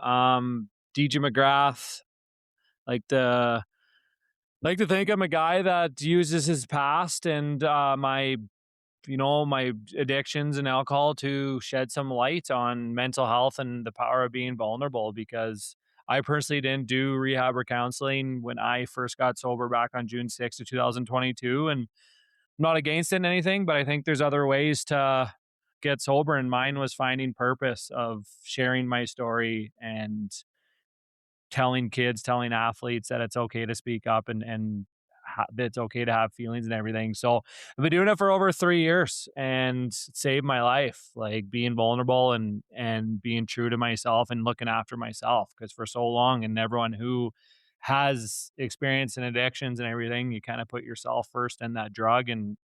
DJ McGrath, like to think I'm a guy that uses his past and my addictions and alcohol to shed some light on mental health and the power of being vulnerable, because I personally didn't do rehab or counseling when I first got sober back on June 6th of 2022. And I'm not against it and anything, but I think there's other ways to get sober. And mine was finding purpose of sharing my story and telling kids, telling athletes that it's okay to speak up and that it's okay to have feelings and everything. So I've been doing it for over 3 years and it saved my life, like being vulnerable and being true to myself and looking after myself. Because for so long, and everyone who has experience in addictions and everything, you kind of put yourself first in that drug. And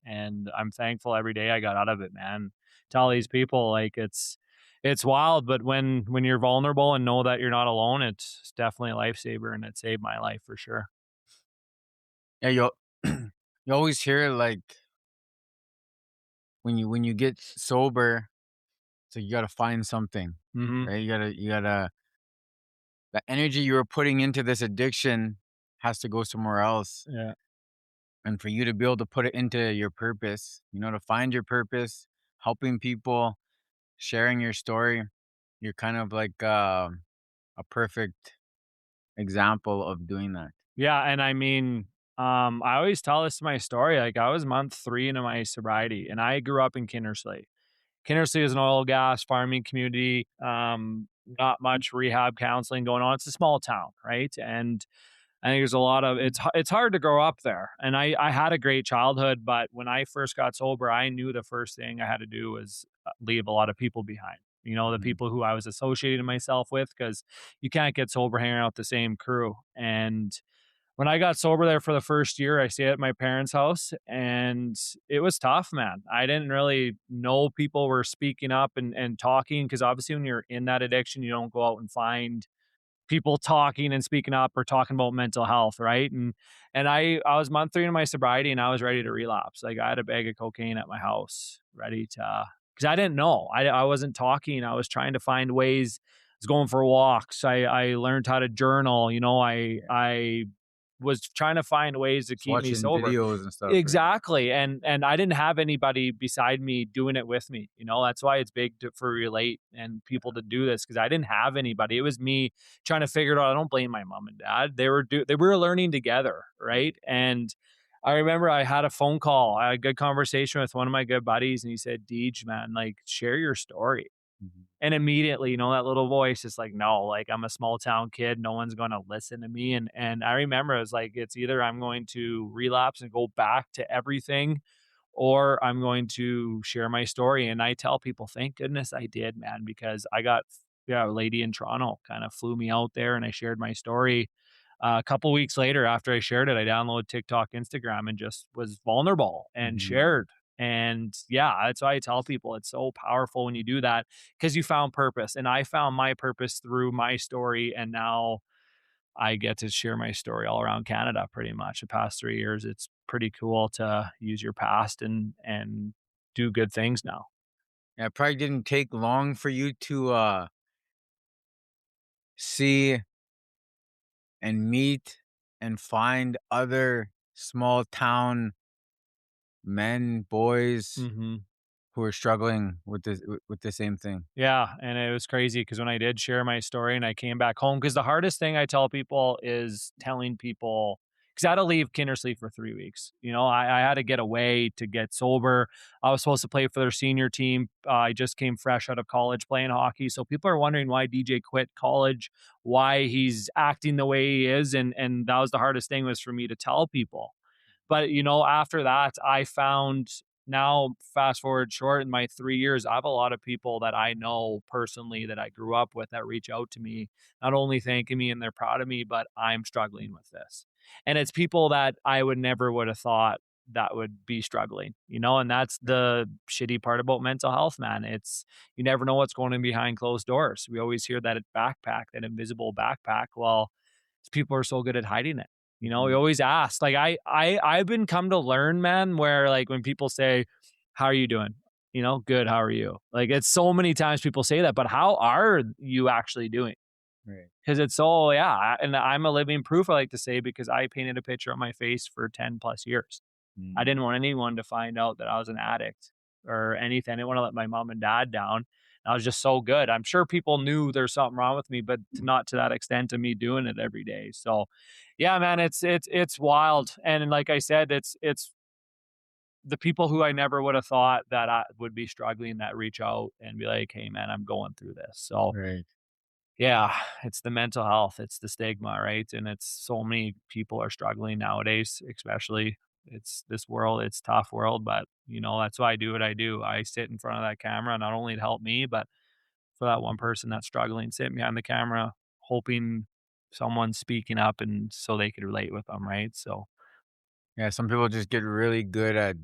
I'm thankful every day I got out of it, man. Tell these people, like, it's wild, but when you're vulnerable and know that you're not alone, it's definitely a lifesaver, and it saved my life for sure. Yeah, you always hear like when you get sober, so you gotta find something, Mhm. right? You gotta the energy you were putting into this addiction has to go somewhere else. Yeah. And for you to be able to put it into your purpose, to find your purpose, helping people, sharing your story, you're kind of like a perfect example of doing that. Yeah, and I mean, I always tell this to my story, like, I was month 3 into my sobriety, and I grew up in Kinnersley. Kinnersley is an oil gas farming community, not much rehab counseling going on. It's a small town, right? And I think there's a lot of it's hard to grow up there. And I had a great childhood, but when I first got sober, I knew the first thing I had to do was leave a lot of people behind. The Mhm. people who I was associating myself with, because you can't get sober hanging out with the same crew. And when I got sober there for the first year, I stayed at my parents' house and it was tough, man. I didn't really know people were speaking up and talking, because obviously when you're in that addiction, you don't go out and find people talking and speaking up or talking about mental health, right? And I was month 3 into my sobriety and I was ready to relapse. Like, I had a bag of cocaine at my house ready to, because I didn't know. I wasn't talking. I was trying to find ways. I was going for walks. I learned how to journal. I was trying to find ways to Just keep me watching sober. videos and stuff, right? Exactly, and I didn't have anybody beside me doing it with me, That's why it's big for relate and people to do this, because I didn't have anybody. It was me trying to figure it out. I don't blame my mom and dad. They were learning together, right? And I remember I had a phone call. I had a good conversation with one of my good buddies, and he said, "Deej, man, like, share your story." Mhm. And immediately, that little voice is like, no, like, I'm a small town kid. No one's going to listen to me. And I remember it was like, it's either I'm going to relapse and go back to everything, or I'm going to share my story. And I tell people, thank goodness I did, man, because yeah, a lady in Toronto kind of flew me out there and I shared my story. A couple weeks later, after I shared it, I downloaded TikTok, Instagram, and just was vulnerable and Mhm. shared. And yeah, that's why I tell people it's so powerful when you do that, because you found purpose. And I found my purpose through my story. And now I get to share my story all around Canada pretty much the past 3 years. It's pretty cool to use your past and do good things now. Yeah, it probably didn't take long for you to see and meet and find other small town men, boys Mhm. who are struggling with with the same thing. Yeah, and it was crazy because when I did share my story and I came back home, because the hardest thing I tell people is telling people, because I had to leave Kindersley for 3 weeks. I had to get away to get sober. I was supposed to play for their senior team. I just came fresh out of college playing hockey. So people are wondering why DJ quit college, why he's acting the way he is. And that was the hardest thing, was for me to tell people. But, after that, I found, now fast forward short, in my 3 years, I have a lot of people that I know personally that I grew up with that reach out to me, not only thanking me and they're proud of me, but I'm struggling with this. And it's people that I would have thought that would be struggling, and that's the shitty part about mental health, man. You never know what's going on behind closed doors. We always hear that backpack, that invisible backpack. Well, people are so good at hiding it. We Mhm. always ask. Like, I've been come to learn, man, where, like, when people say, "How are you doing?" Good. How are you? Like, it's so many times people say that, but how are you actually doing? Right. 'Cause it's so yeah, and I'm a living proof, I like to say, because I painted a picture on my face for 10 plus years. I Mm. didn't want anyone to find out that I was an addict or anything. I didn't wanna let my mom and dad down. I was just so good. I'm sure people knew there's something wrong with me, but not to that extent of me doing it every day. So, yeah, man, it's wild, and like I said, it's the people who I never would have thought that I would be struggling that reach out and be like, "Hey, man, I'm going through this." So, Right. yeah, it's the mental health, it's the stigma, right? And it's so many people are struggling nowadays, especially. It's this world, it's tough world, but that's why I do what I do. I sit in front of that camera not only to help me, but for that one person that's struggling, sitting behind the camera, hoping someone's speaking up and so they could relate with them, right? So, Yeah, some people just get really good at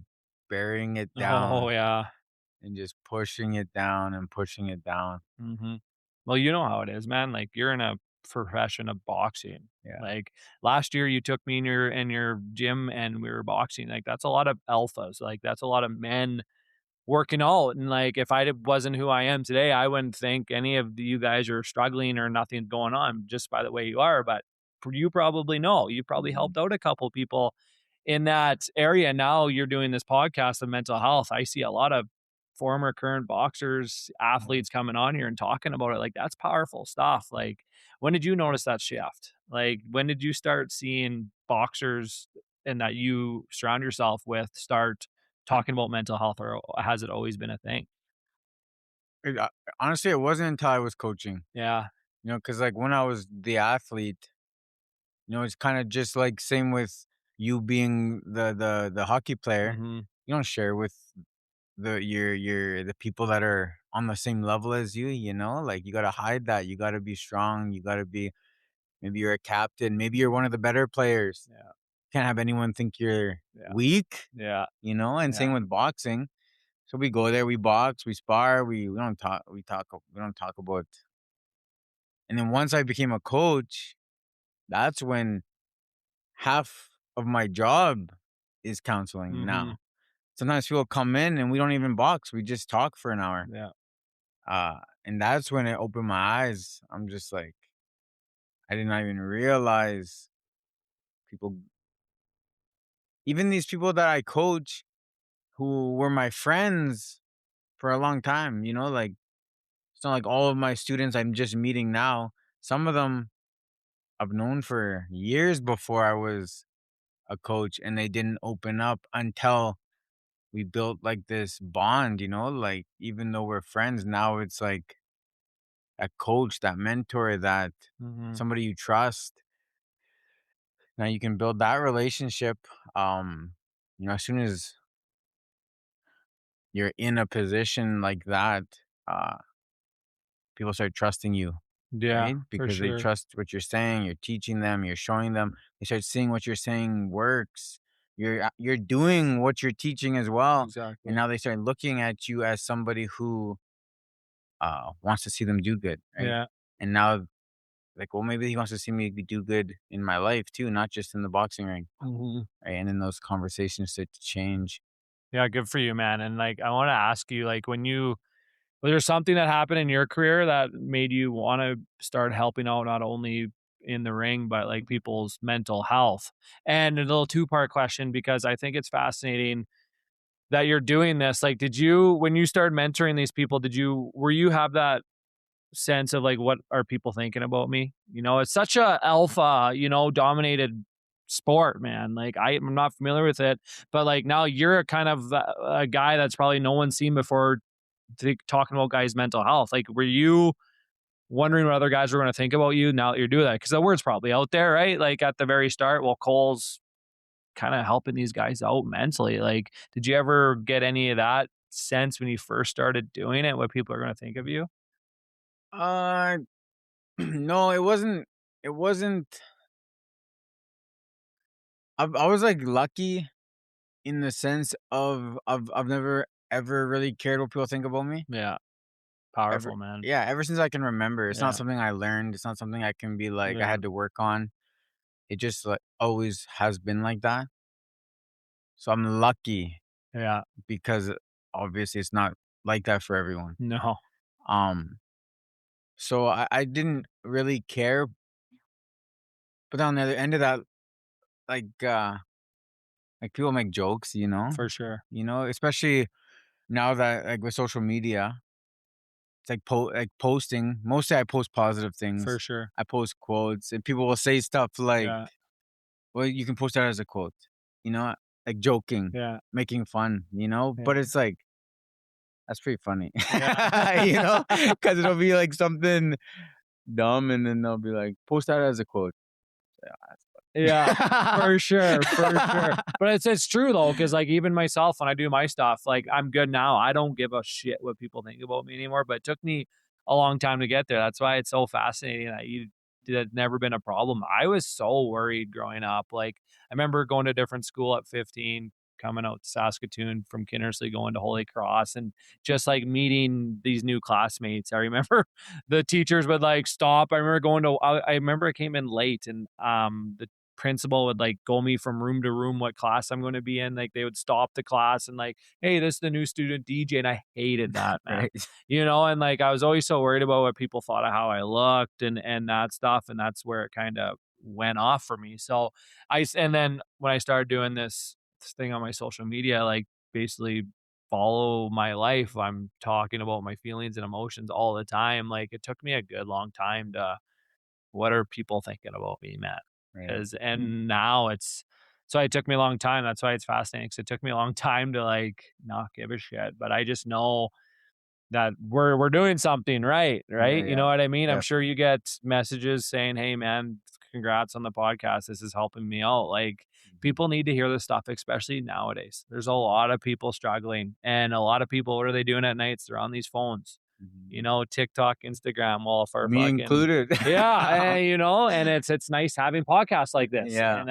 burying it oh down yeah. and just pushing it down and pushing it down. Mhm. Well, you know how it is, man, like, you're in a profession of boxing. Yeah. Like, last year, you took me in your gym, and we were boxing, like, that's a lot of alphas, like, that's a lot of men working out, and, like, if I wasn't who I am today, I wouldn't think any of you guys are struggling or nothing going on just by the way you are, but you probably know. You probably Mhm. helped out a couple people in that area. Now you're doing this podcast of mental health. I see a lot of former current boxers, Right. athletes coming on here and talking about it. Like, that's powerful stuff. Like, when did you notice that shift? Like, when did you start seeing boxers and that you surround yourself with start talking about mental health, or has it always been a thing? It, honestly, it wasn't until I was coaching, Yeah. because like when I was the athlete, it's kind of just like same with you being the hockey player. Mhm. You don't share with the people that are on the same level as you. Like you gotta hide that. You gotta be strong. You gotta be. Maybe you're a captain. Maybe you're one of the better players. Yeah. Can't have anyone think you're Yeah. weak. Yeah. And Yeah. same with boxing. So we go there, we box, we spar, we don't talk, we don't talk about. And then once I became a coach, that's when half of my job is counseling Mhm. now. Sometimes people come in and we don't even box, we just talk for an hour. Yeah. And that's when it opened my eyes. I'm just like, I did not even realize people, even these people that I coach who were my friends for a long time, like it's not like all of my students I'm just meeting now. Some of them I've known for years before I was a coach, and they didn't open up until we built like this bond, like even though we're friends now, it's like that coach, that mentor, that Mhm. somebody you trust. Now you can build that relationship. As soon as you're in a position like that, uh, people start trusting you, Yeah, right? for Because they sure. trust what you're saying, you're teaching them, you're showing them. They start seeing what you're saying works. You're doing what you're teaching as well, and Exactly. now they start looking at you as somebody who wants to see them do good, right? Yeah. And now, like, well, maybe he wants to see me do good in my life too, not just in the boxing ring, Mhm. right? And then those conversations start to change. Yeah, good for you, man, and, like, I wanna ask you, like, was there something that happened in your career that made you wanna start helping out not only in the ring, but, like, people's mental health? And a little two-part question because I think it's fascinating that you're doing this, like, did you when you started mentoring these people, were you have that sense of, like, what are people thinking about me? It's such a alpha, dominated sport, man. Like, I'm not familiar with it, but, like, now you're a kind of a guy that's probably no one's seen before, talking about guys' mental health. Like, were you wondering what other guys were going to think about you now that you're doing that? Because the word's probably out there, right? Like, at the very start, well, Cole's kind of helping these guys out mentally. Like, did you ever get any of that sense when you first started doing it, what people are going to think of you? Uh, no, it wasn't. It wasn't. I was like lucky in the sense of I've never ever really cared what people think about me. Yeah. Ever Powerful, man. Yeah, ever since I can remember. It's not Yeah. something I learned. It's not something I can be like I Yeah. had to work on. It just like always has been like that. So I'm lucky Yeah. because obviously it's not like that for everyone. No. Um So I didn't really care, but on the other end of that, like, people make jokes, For sure. especially now that, like, with social media, it's like posting. Mostly I post positive For things. sure. I post quotes, and people will say stuff like, Yeah. "Well, you can post that as a quote," you know, like joking, Yeah. making fun, Yeah. but it's like, that's pretty funny, Yeah. because it'll be like something dumb, and then they'll be like, "Post that as a quote." Yeah, that's Yeah, funny. for sure, for sure. But it's true though, because like even myself, when I do my stuff, like I'm good now. I don't give a shit what people think about me anymore. But it took me a long time to get there. That's why it's so fascinating that you that never been a problem. I was so worried growing up. Like I remember going to a different school at 15, coming out to Saskatoon from Kinnersley, going to Holy Cross, and just like meeting these new classmates. I remember the teachers would like stop. I remember going to. I remember I came in late, and the principal would like go me from room to room what class I'm going to be in. Like they would stop the class and like, hey, this is the new student DJ. And I hated that, man. Right. And like I was always so worried about what people thought of how I looked and that stuff. And that's where it kind of went off for me. So and then when I started doing this thing on my social media, like basically follow my life, I'm talking about my feelings and emotions all the time. Like it took me a good long time to what are people thinking about me, man? Right. Because and now so it took me a long time. That's why it's fascinating. Cause it took me a long time to like not give a shit. But I just know that we're doing something right, Yeah, right? You know yeah. what I mean? I'm sure Definitely. you get messages saying, "Hey, man, congrats on the podcast. This is helping me out." Like Mhm, people need to hear this stuff, especially nowadays. There's a lot of people struggling, and a lot of people. What are they doing at nights? They're on these phones. mhm. TikTok, Instagram. Well, for Me fucking included. yeah, and it's nice having podcasts like this. Yeah,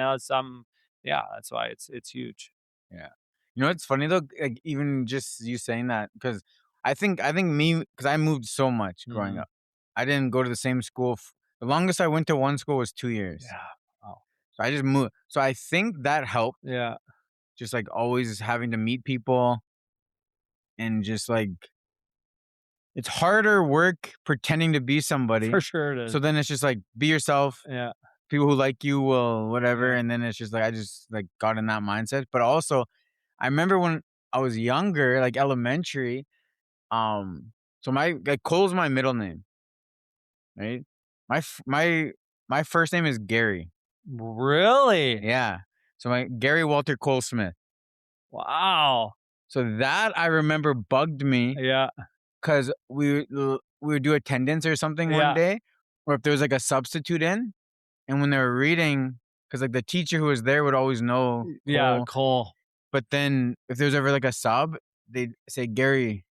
Yeah, that's why it's huge. yeah. It's funny though, like, even just you saying that, because I think me, because I moved so much growing Mhm. up. I didn't go to the same school. The longest I went to one school was 2 years. Yeah. Oh, So I just moved. So I think that helped, yeah, just, like, always having to meet people, and just, like, it's harder work pretending to be somebody. for sure it is. So then it's just, like, be yourself. Yeah, People who like you will whatever, yeah. and then it's just, like, I just, like, got in that mindset. But also, I remember when I was younger, like, elementary, so Cole's my middle name, right? My first name is Gary. Really? Yeah. So my Gary Walter Cole Smith. Wow. So that I remember bugged me, Yeah, 'cause we would do attendance or something one yeah, day, or if there was, like, a substitute in, and when they were reading, 'cause, like, the teacher who was there would always know yeah, Cole, Cole. but then if there was ever, like, a sub, they'd say Gary,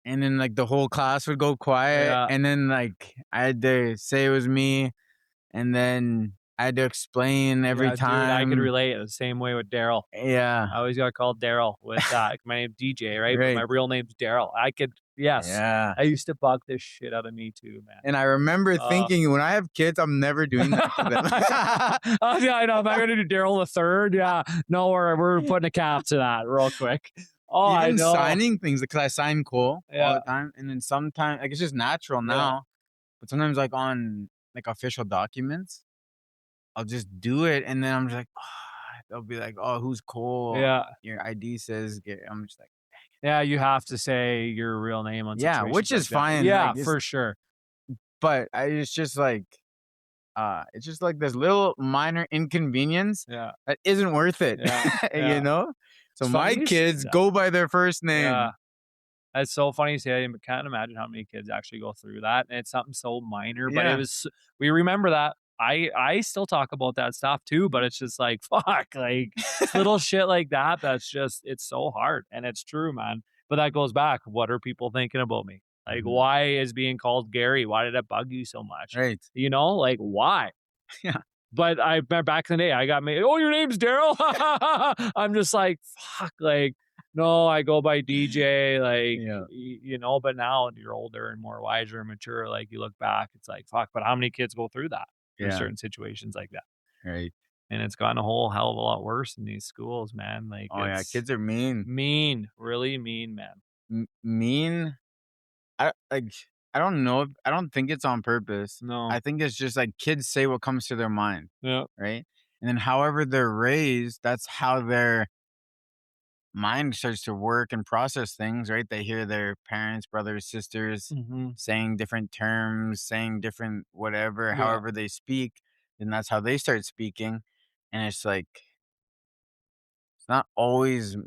and then, like, the whole class would go quiet, Yeah, and then, like, I had to say it was me, and then I had to explain every yeah, dude, I could time. relate the same way with Daryl. Yeah, I always got called Daryl with that. My name's DJ, right? But my right. real name's Daryl. Yes, Yeah. I used to bug this shit out of me too, man. And I remember Uh, thinking, when I have kids, I'm never doing that to them. oh yeah, I know. If I'm gonna do Daryl the third, yeah, no, we're putting a cap to that real quick. Oh, I Even know. signing things, because I sign Cole all Yeah, the time, and then sometimes, like, it's just natural yeah, now, but sometimes, like, on, like, official documents, I'll just do it, and then I'm just like, they'll be like, "Oh, who's Cole? yeah. Your ID says Ga." I'm just like, Yeah, you have to say your real name on yeah, situations which like is that. fine, like, Yeah, for sure. it's just like this little minor inconvenience Yeah, that isn't worth it, yeah, you yeah. know? So It's funny my you say kids that. go by their first Yeah. name. That's so funny you say that. I can't imagine how many kids actually go through that, and it's something so minor, but Yeah. we remember that. I still talk about that stuff too, but it's just like, fuck, like, it's little shit like that that's just it's so hard, and it's true, man. But that goes back, what are people thinking about me? Like, Mhm. why is being called Gary? Why did it bug you so much? Right. Like, why? Yeah. But I remember back in the day, I got me, "Oh, your name's Daryl?" I'm just like, "Fuck," like, "No, I go by DJ," like, Yeah. but now you're older and more wiser and mature, like, you look back, it's like, "Fuck," but how many kids go through that, through Yeah. certain situations like that? Right. And it's gotten a whole hell of a lot worse in these schools, man, like, Oh, yeah, it's kids are mean. mean, really mean, man. Mean. I like. I don't know if I don't think it's on purpose. No. I think it's just like kids say what comes to their mind, Yeah. right? And then however they're raised, that's how their mind starts to work and process things, right? They hear their parents, brothers, sisters Mhm. saying different terms, saying different whatever, Yeah. however they speak, and that's how they start speaking. And it's like it's not always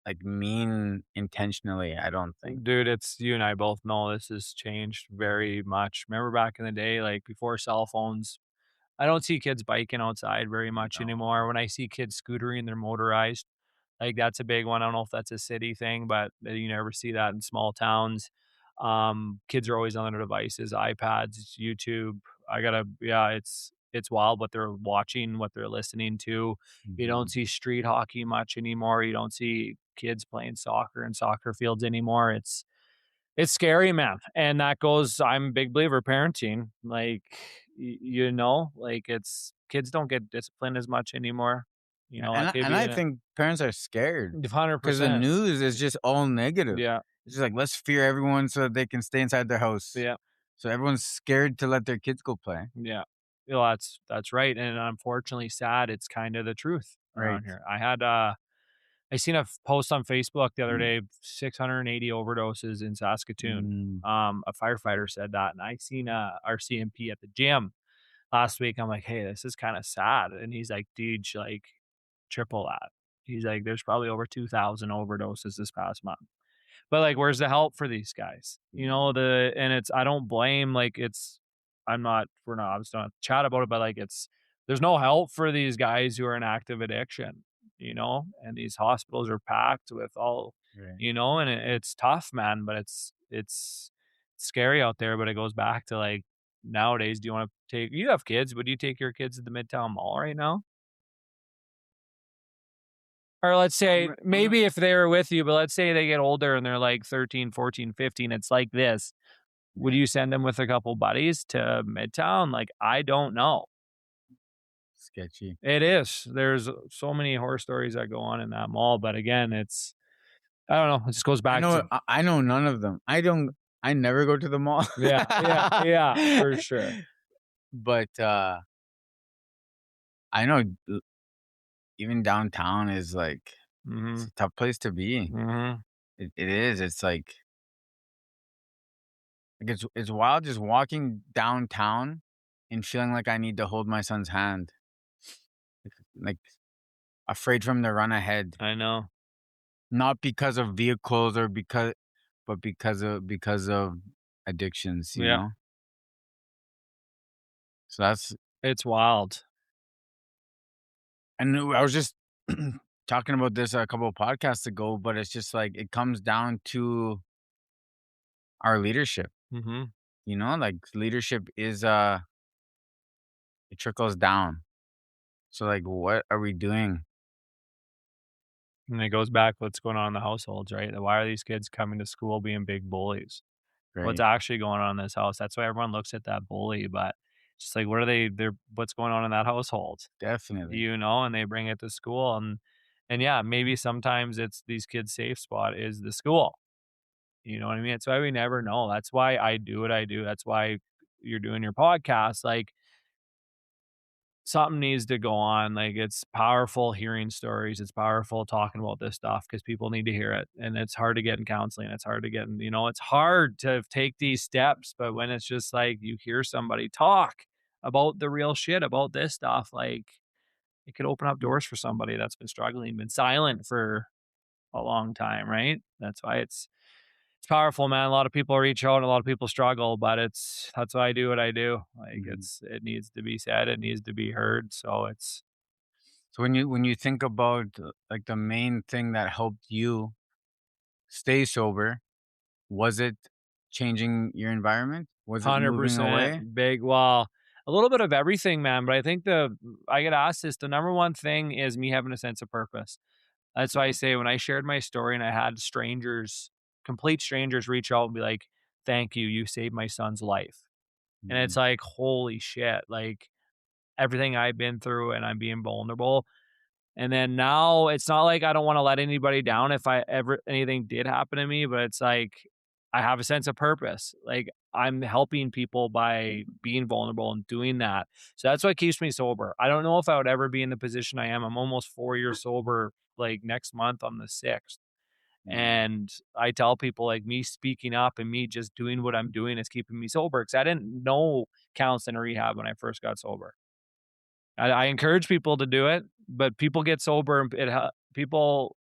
like mean intentionally, I don't think. Dude, it's you and I both know this has changed very much. Remember back in the day, like, before cell phones, I don't see kids biking outside very much No. anymore. When I see kids scootering, they're motorized. Like, that's a big one. I don't know if that's a city thing, but you never see that in small towns. Kids are always on their devices, iPads, YouTube. Yeah, it's wild what they're watching, what they're listening to. You don't Mhm. see street hockey much anymore. You don't see kids playing soccer in soccer fields anymore. It's scary, man. And that goes, I'm a big believer parenting. Like, like it's kids don't get disciplined as much anymore. Like And maybe I in a think parents are scared because the 100%. news is just all negative. Yeah. It's just like, let's fear everyone so that they can stay inside their house. Yeah. So everyone's scared to let their kids go play. Yeah. Well, that's right. And unfortunately sad, it's kind of the truth Right. around here. I seen a post on Facebook the other day, 680 overdoses in Saskatoon. Mm, A firefighter said that, and I seen our CMP at the gym last week. I'm like, hey, this is kind of sad. And he's like, dude, like triple that. He's like, there's probably over 2,000 overdoses this past month. But, like, where's the help for these guys? yeah. And it's I don't blame, like, we're not obviously not chat about it, but, like, there's no help for these guys who are in active addiction, and these hospitals are packed with Right. and it's tough, man, but it's scary out there, but it goes back to, like, nowadays, do you have kids, would you take your kids to the Midtown Mall right now? Or let's say maybe if they were with you, but let's say they get older and they're like 13, 14, 15. It's like this. Would Yeah. you send them with a couple buddies to Midtown? Like, I don't know. Sketchy. It is. There's so many horror stories that go on in that mall, but again, I don't know. It just goes back to I know none of them. I never go to the mall. yeah, yeah, yeah, for sure. But I know even downtown is like it's Mhm, a tough place to be. mhm. It is. It's like it's wild just walking downtown and feeling like I need to hold my son's hand, like afraid for him to run ahead, I know. not because of vehicles or but because of addictions, you Yeah, know. So that's it's wild. and I was just talking about this a couple of podcasts ago, but it's just like it comes down to our leadership, Mhm. you know, like leadership is it trickles down. So like what are we doing? And it goes back what's going on in the households, right? Why are these kids coming to school being big bullies? What's Right. actually going on in this house. That's why everyone looks at that bully, but it's just like, they're what's going on in that household, Definitely. and they bring it to school and yeah, maybe sometimes it's these kids' safe spot is the school. You know what I mean? That's why we never know. That's why I do what I do. That's why you're doing your podcast. Like something needs to go on. Like it's powerful hearing stories. It's powerful talking about this stuff because people need to hear it. And it's hard to get in counseling. It's hard to get in, it's hard to take these steps. But when it's just like you hear somebody talk about the real shit about this stuff, like it could open up doors for somebody that's been struggling, been silent for a long time, right? That's why it's powerful, man. A lot of people reach out, a lot of people struggle, but that's why I do what I do. Like Mhm. it needs to be said, it needs to be heard. So it's So when you think about like the main thing that helped you stay sober, was it changing your environment? Was it moving away? 100% big. Well, a little bit of everything, man. But I think I get asked this. The number one thing is me having a sense of purpose. That's why I say when I shared my story and I had complete strangers, reach out and be like, "Thank you, you saved my son's life." And it's Mhm. like, holy shit, like everything I've been through and I'm being vulnerable. And then now it's not like I don't want to let anybody down if I ever anything did happen to me, but it's like I have a sense of purpose. Like, I'm helping people by being vulnerable and doing that. So that's what keeps me sober. I don't know if I would ever be in the position I am. I'm almost 4 years sober, like, next month on the 6th. Mm, And I tell people, like, me speaking up and me just doing what I'm doing is keeping me sober because I didn't know counseling or rehab when I first got sober. I encourage people to do it, but people get sober and people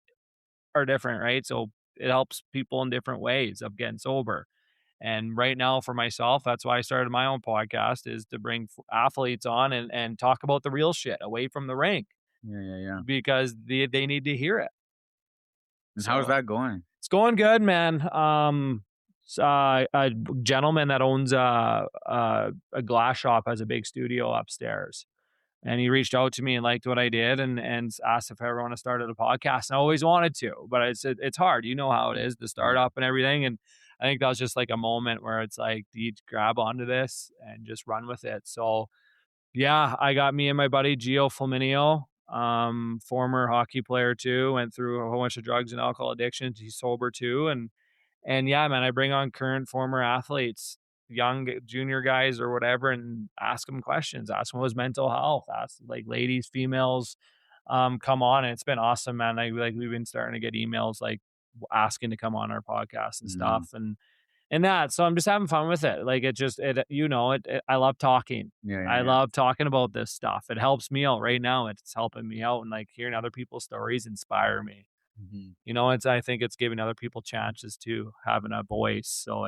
are different, right? So it helps people in different ways of getting sober. And right now for myself, that's why I started my own podcast is to bring athletes on and talk about the real shit away from the rink yeah, yeah, yeah. because they need to hear it. And how's So that going? it's going good, man. A gentleman that owns a glass shop has a big studio upstairs, and he reached out to me and liked what I did, and asked if I ever want to start a podcast. And I always wanted to, but it's hard. You know how it is to start Yeah. up and everything. And I think that was just like a moment where it's like, do you grab onto this and just run with it? So yeah, I got me and my buddy Gio Flaminio, former hockey player too, went through a whole bunch of drugs and alcohol addictions. He's sober too, and yeah, man, I bring on current former athletes, young junior guys or whatever, and ask them questions. Ask them his mental health. Ask like ladies, females, come on, and it's been awesome, man. Like we've been starting to get emails like asking to come on our podcast and Mm, stuff, and that. So I'm just having fun with it. Like it just it you know it I love talking. yeah, yeah, I yeah. love talking about this stuff. It helps me out right now. It's helping me out, and like hearing other people's stories inspire me. Mhm. You know, I think it's giving other people chances too, having a voice. So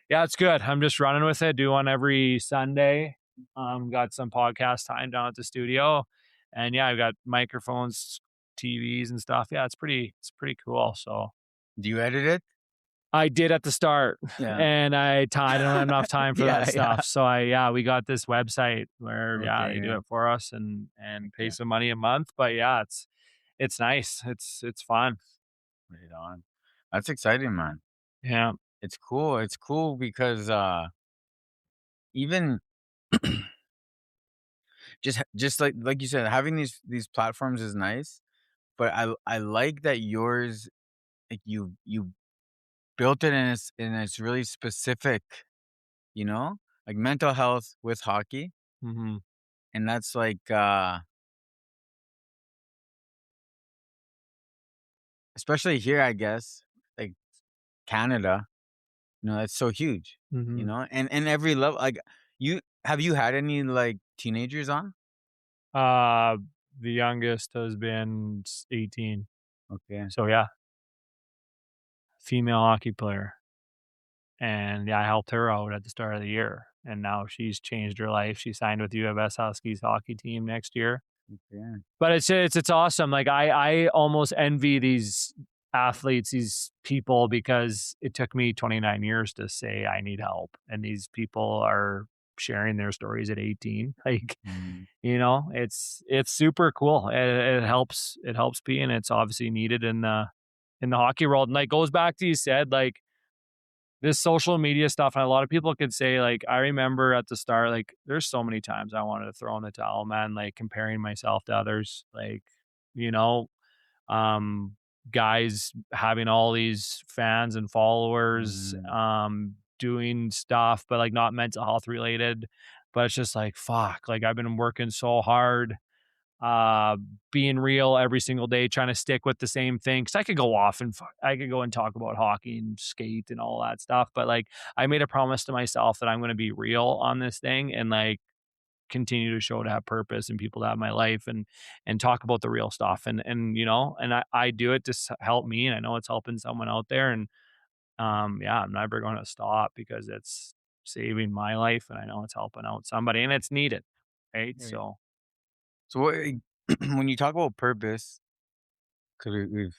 yeah, it's good. I'm just running with it. Do one every Sunday. Got some podcast time down at the studio, and yeah, I've got microphones, TVs, and stuff. Yeah, it's pretty cool. So Do you edit it? I did at the start, Yeah. and I didn't have enough time for that Yeah, yeah. stuff. So we got this website where yeah, Okay, they do yeah. it for us and pay Okay. some money a month. But yeah, it's nice. It's fun. Right on. That's exciting, man. Yeah. It's cool. It's cool because even just like you said, having these platforms is nice, but I like that yours like you built it and it's really specific, you know? Like mental health with hockey. Mhm. And that's like especially here, I guess, like Canada, that's so huge, Mhm. and every level like you had any like teenagers on? Uh, the youngest has been 18. Okay. So yeah, female hockey player. And yeah, I helped her out at the start of the year. And now she's changed her life. She signed with U of S Huskies hockey team next year. Okay. But it's awesome. Like I almost envy these athletes, these people, because it took me 29 years to say I need help. And these people are sharing their stories at 18. Like, Mm, it's super cool. It helps me, and it's obviously needed in the hockey world. And like goes back to you said, like this social media stuff, and a lot of people could say, like, I remember at the start, like, there's so many times I wanted to throw in the towel, man, like comparing myself to others, like, you know, um, guys having all these fans and followers, mm, doing stuff, but like not mental health related. But it's just like, fuck, like I've been working so hard, uh, being real every single day, trying to stick with the same thing. Cause I could go off and I could go and talk about hockey and skate and all that stuff. But like, I made a promise to myself that I'm going to be real on this thing and like continue to show to have purpose and people to have my life and talk about the real stuff. And I do it to help me. And I know it's helping someone out there. And yeah, I'm never going to stop because it's saving my life. And I know it's helping out somebody and it's needed. Right. yeah, yeah. So, So what when you talk about purpose, because we've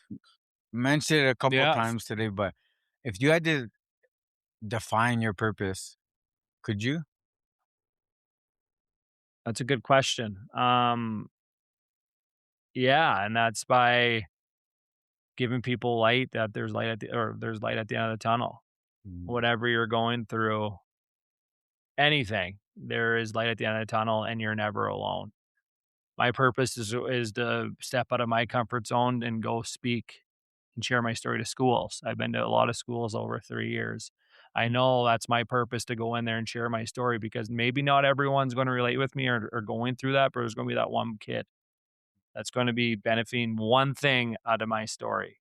mentioned it a couple of yeah, times today, but if you had to define your purpose, could you? that's a good question. Yeah, and that's by giving people light that there's light at the end of the tunnel. Mm, Whatever you're going through, anything, there is light at the end of the tunnel and you're never alone. My purpose is to step out of my comfort zone and go speak and share my story to schools. I've been to a lot of schools over 3 years. I know that's my purpose, to go in there and share my story, because maybe not everyone's going to relate with me, or going through that, but there's going to be that one kid that's going to be benefiting one thing out of my story,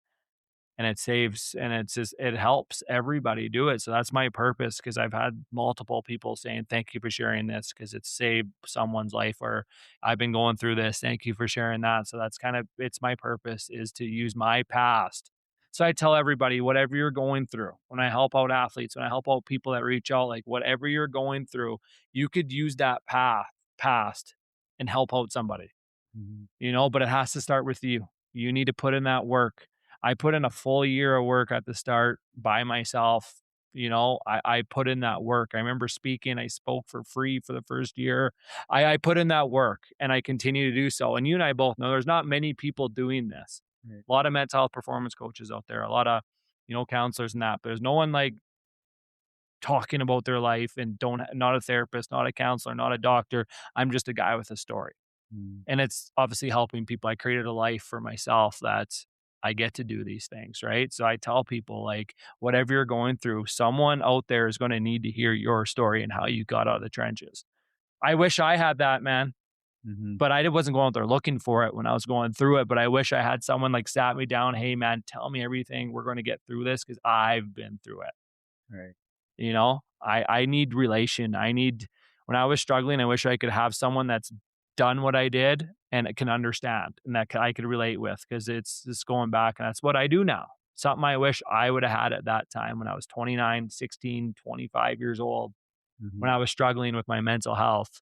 and it saves, and it's just, it helps everybody do it. So that's my purpose, because I've had multiple people saying, thank you for sharing this, because it's saved someone's life, or I've been going through this, thank you for sharing that. So that's kind of, it's my purpose, is to use my past. So I tell everybody, whatever you're going through, when I help out athletes, when I help out people that reach out, like whatever you're going through, you could use that past and help out somebody, Mhm. but it has to start with you. You need to put in that work. I put in a full year of work at the start by myself. I put in that work. I remember speaking, I spoke for free for the first year. I put in that work, and I continue to do so. And you and I both know there's not many people doing this. Right. A lot of mental health performance coaches out there, a lot of, counselors and that, but there's no one like talking about their life, and not a therapist, not a counselor, not a doctor. I'm just a guy with a story. Mm. And it's obviously helping people. I created a life for myself that I get to do these things, right? So I tell people, like, whatever you're going through, someone out there is going to need to hear your story and how you got out of the trenches. I wish I had that, man, Mhm. but I wasn't going out there looking for it when I was going through it. But I wish I had someone like sat me down, hey, man, tell me everything. We're going to get through this, because I've been through it. Right. I need relation. When I was struggling, I wish I could have someone that's done what I did and it can understand, and that I could relate with, because it's just going back, and that's what I do now. Something I wish I would have had at that time when I was 29, 16, 25 years old, when Mhm. I was struggling with my mental health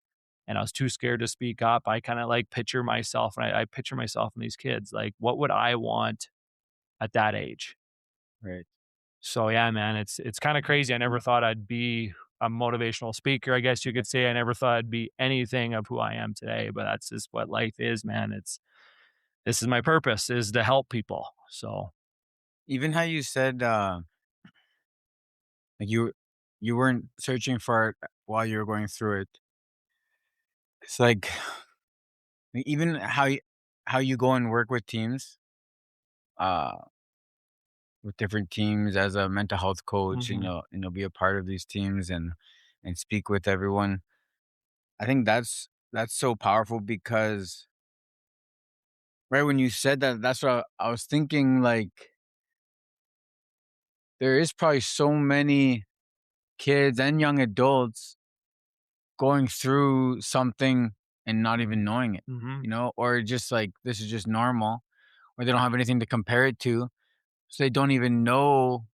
and I was too scared to speak up. I kind of like picture myself, and I picture myself in these kids. Like, what would I want at that age? Right. So yeah, man, it's kind of crazy. I never thought I'd be a motivational speaker, I guess you Yeah. could say. I never thought I'd be anything of who I am today, but that's just what life is, man. This is my purpose, is to help people. So, Even how you said, like you weren't searching for it while you were going through it. It's like even how you go and work with teams, uh, with different teams as a mental health coach, mhm, and you'll be a part of these teams and speak with everyone. I think that's so powerful because right when you said that, that's what I was thinking. Like there is probably so many kids and young adults going through something and not even knowing it, mhm, or just like this is just normal, or they don't have anything to compare it to, so they don't even know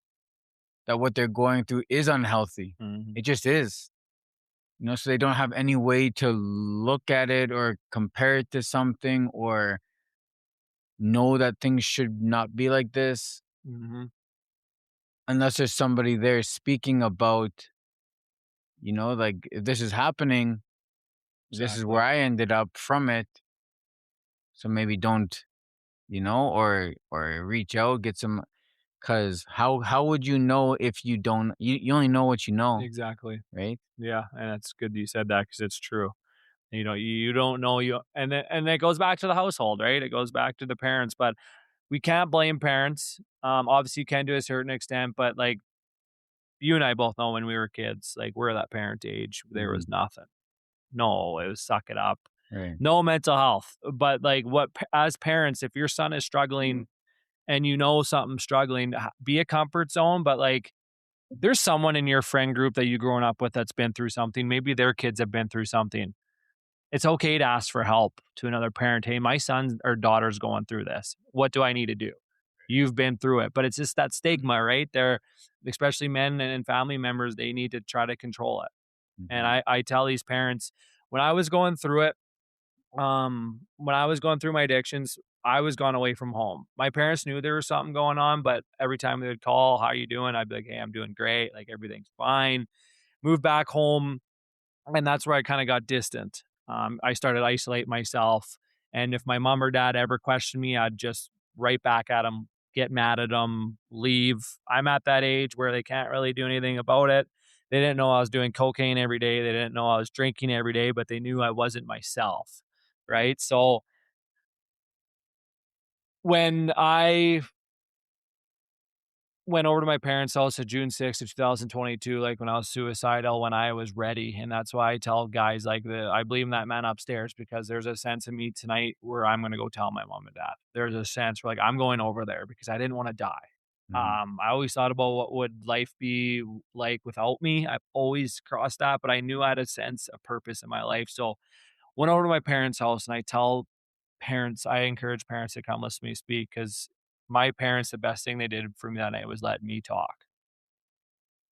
that what they're going through is unhealthy. mhm, It just is, so they don't have any way to look at it or compare it to something or know that things should not be like this mhm. unless there's somebody there speaking about, like if this is happening, this is where Exactly. I ended up from it. So maybe don't, or reach out, get some, cause how would you know if you don't, you only know what you know, Exactly. right? Yeah, and it's good that you said that, because it's true. You don't know, and it goes back to the household, right? It goes back to the parents, but we can't blame parents. Obviously you can to a certain extent, but like, you and I both know when we were kids, like, we're that parent age, there was Mhm. nothing. No, it was suck it up. Right. No mental health. But like, as parents, if your son is struggling and something's struggling, be a comfort zone. But like, there's someone in your friend group that you growing up with that's been through something. Maybe their kids have been through something. It's okay to ask for help to another parent. Hey, my son or daughter's going through this. What do I need to do? You've been through it, but it's just that stigma, right? They're, especially men and family members, they need to try to control it. And Mhm. I tell these parents, when I was going through it, when I was going through my addictions, I was gone away from home. My parents knew there was something going on, but every time they would call, how you doing? I'd be like, hey, I'm doing great. Like, everything's fine. Moved back home, and that's where I kind of got distant. I started to isolate myself, and if my mom or dad ever questioned me, I'd just right back at them, get mad at them, leave. I'm at that age where they can't really do anything about it. They didn't know I was doing cocaine every day. They didn't know I was drinking every day, but they knew I wasn't myself. Right. So when I went over to my parents' house at June 6th of 2022, like, when I was suicidal, when I was ready, and that's why I tell guys, like, I believe in that man upstairs because there's a sense of me tonight where I'm gonna go tell my mom and dad. There's a sense where, like, I'm going over there because I didn't wanna die. Mhm. I always thought about what would life be like without me. I've always crossed that, but I knew I had a sense of purpose in my life, so went over to my parents' house, and I encourage parents to come listen to me speak because my parents, the best thing they did for me that night was let me talk.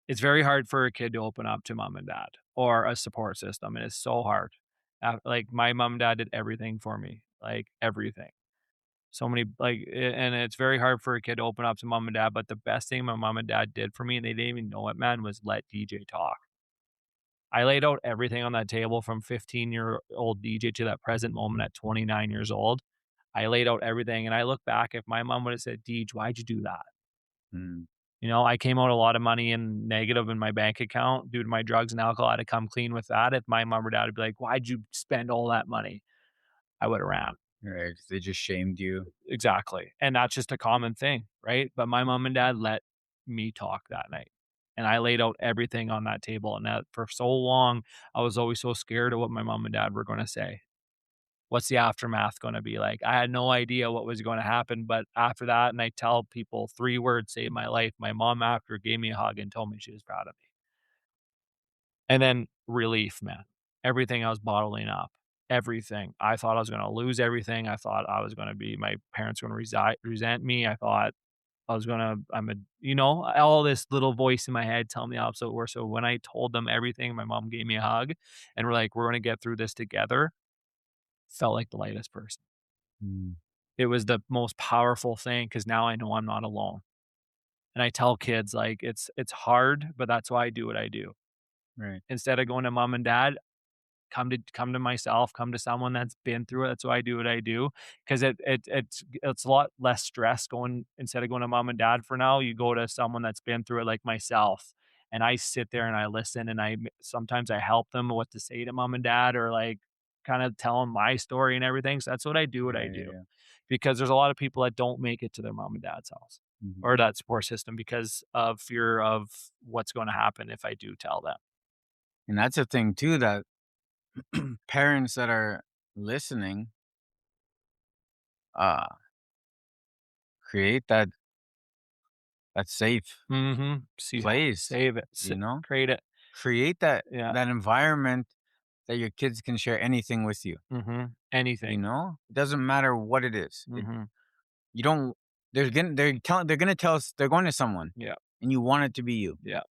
It's very hard for a kid to open up to mom and dad or a support system. It is so hard. Like my mom and dad did everything for me, like everything. So many and it's very hard for a kid to open up to mom and dad. But the best thing my mom and dad did for me, and they didn't even know it, man, was let DJ talk. I laid out everything on that table from 15-year-old DJ to that present moment at 29 years old. I laid out everything, and I look back, if my mom would have said, "Deej, why'd you do that?" Mm. You know, I came out a lot of money in negative in my bank account due to my drugs and alcohol. I had to come clean with that. If my mom or dad would be like, "Why'd you spend all that money?" I would have ran. Right, 'cause they just shamed you. Exactly. And that's just a common thing, right? But my mom and dad let me talk that night. And I laid out everything on that table. And that for so long, I was always so scared of what my mom and dad were going to say. What's the aftermath gonna be like? I had no idea what was gonna happen, but after that, and I tell people 3 words saved my life. My mom after gave me a hug and told me she was proud of me. And then relief, man. Everything I was bottling up, everything. I thought I was gonna lose everything. I thought I was gonna be my parents were gonna resent me. I thought I was gonna all this little voice in my head telling me the opposite were. So when I told them everything, my mom gave me a hug and we're like, "We're gonna get through this together," felt like the lightest person. Mm. It was the most powerful thing because now I know I'm not alone. And I tell kids, like, it's hard, but that's why I do what I do. Right. Instead of going to mom and dad, come to myself, come to someone that's been through it. That's why I do what I do, 'cause it's a lot less stress going instead of going to mom and dad for now, you go to someone that's been through it like myself, and I sit there and I listen, and sometimes I help them what to say to mom and dad or, like, kinda tell them my story and everything, so that's what I do what Yeah, I yeah, do, yeah. because there's a lot of people that don't make it to their mom and dad's house Mhm. or that support system because of fear of what's gonna happen if I do tell them. And that's a thing too that parents that are listening, uh, create that safe Mhm. See, place, save it, you know? create it. Create that Yeah. that environment that your kids can share anything with you, Mhm. you Anything. know? It doesn't matter what it is. Mhm. You don't they're gonna tell us they're going to someone, Yeah. and you want it to be you, Yeah.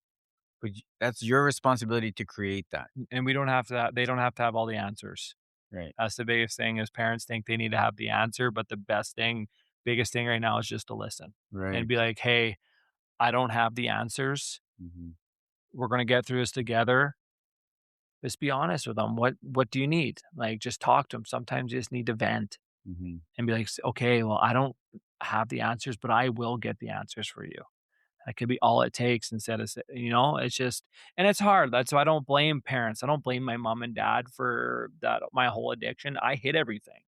but y that's your responsibility to create that. And we don't have to they don't have to have all the answers. Right. That's the biggest thing is parents think they need to have the answer, but the biggest thing right now is just to listen and Right. be like, "Hey, I don't have the answers. Mhm. We're gonna get through this together." Just be honest with them. What do you need? Like, just talk to them. Sometimes you just need to vent Mhm. and be like, "Okay, well, I don't have the answers, but I will get the answers for you." That could be all it takes instead of it's just and it's hard. That's why I don't blame parents. I don't blame my mom and dad for that my whole addiction. I hid everything.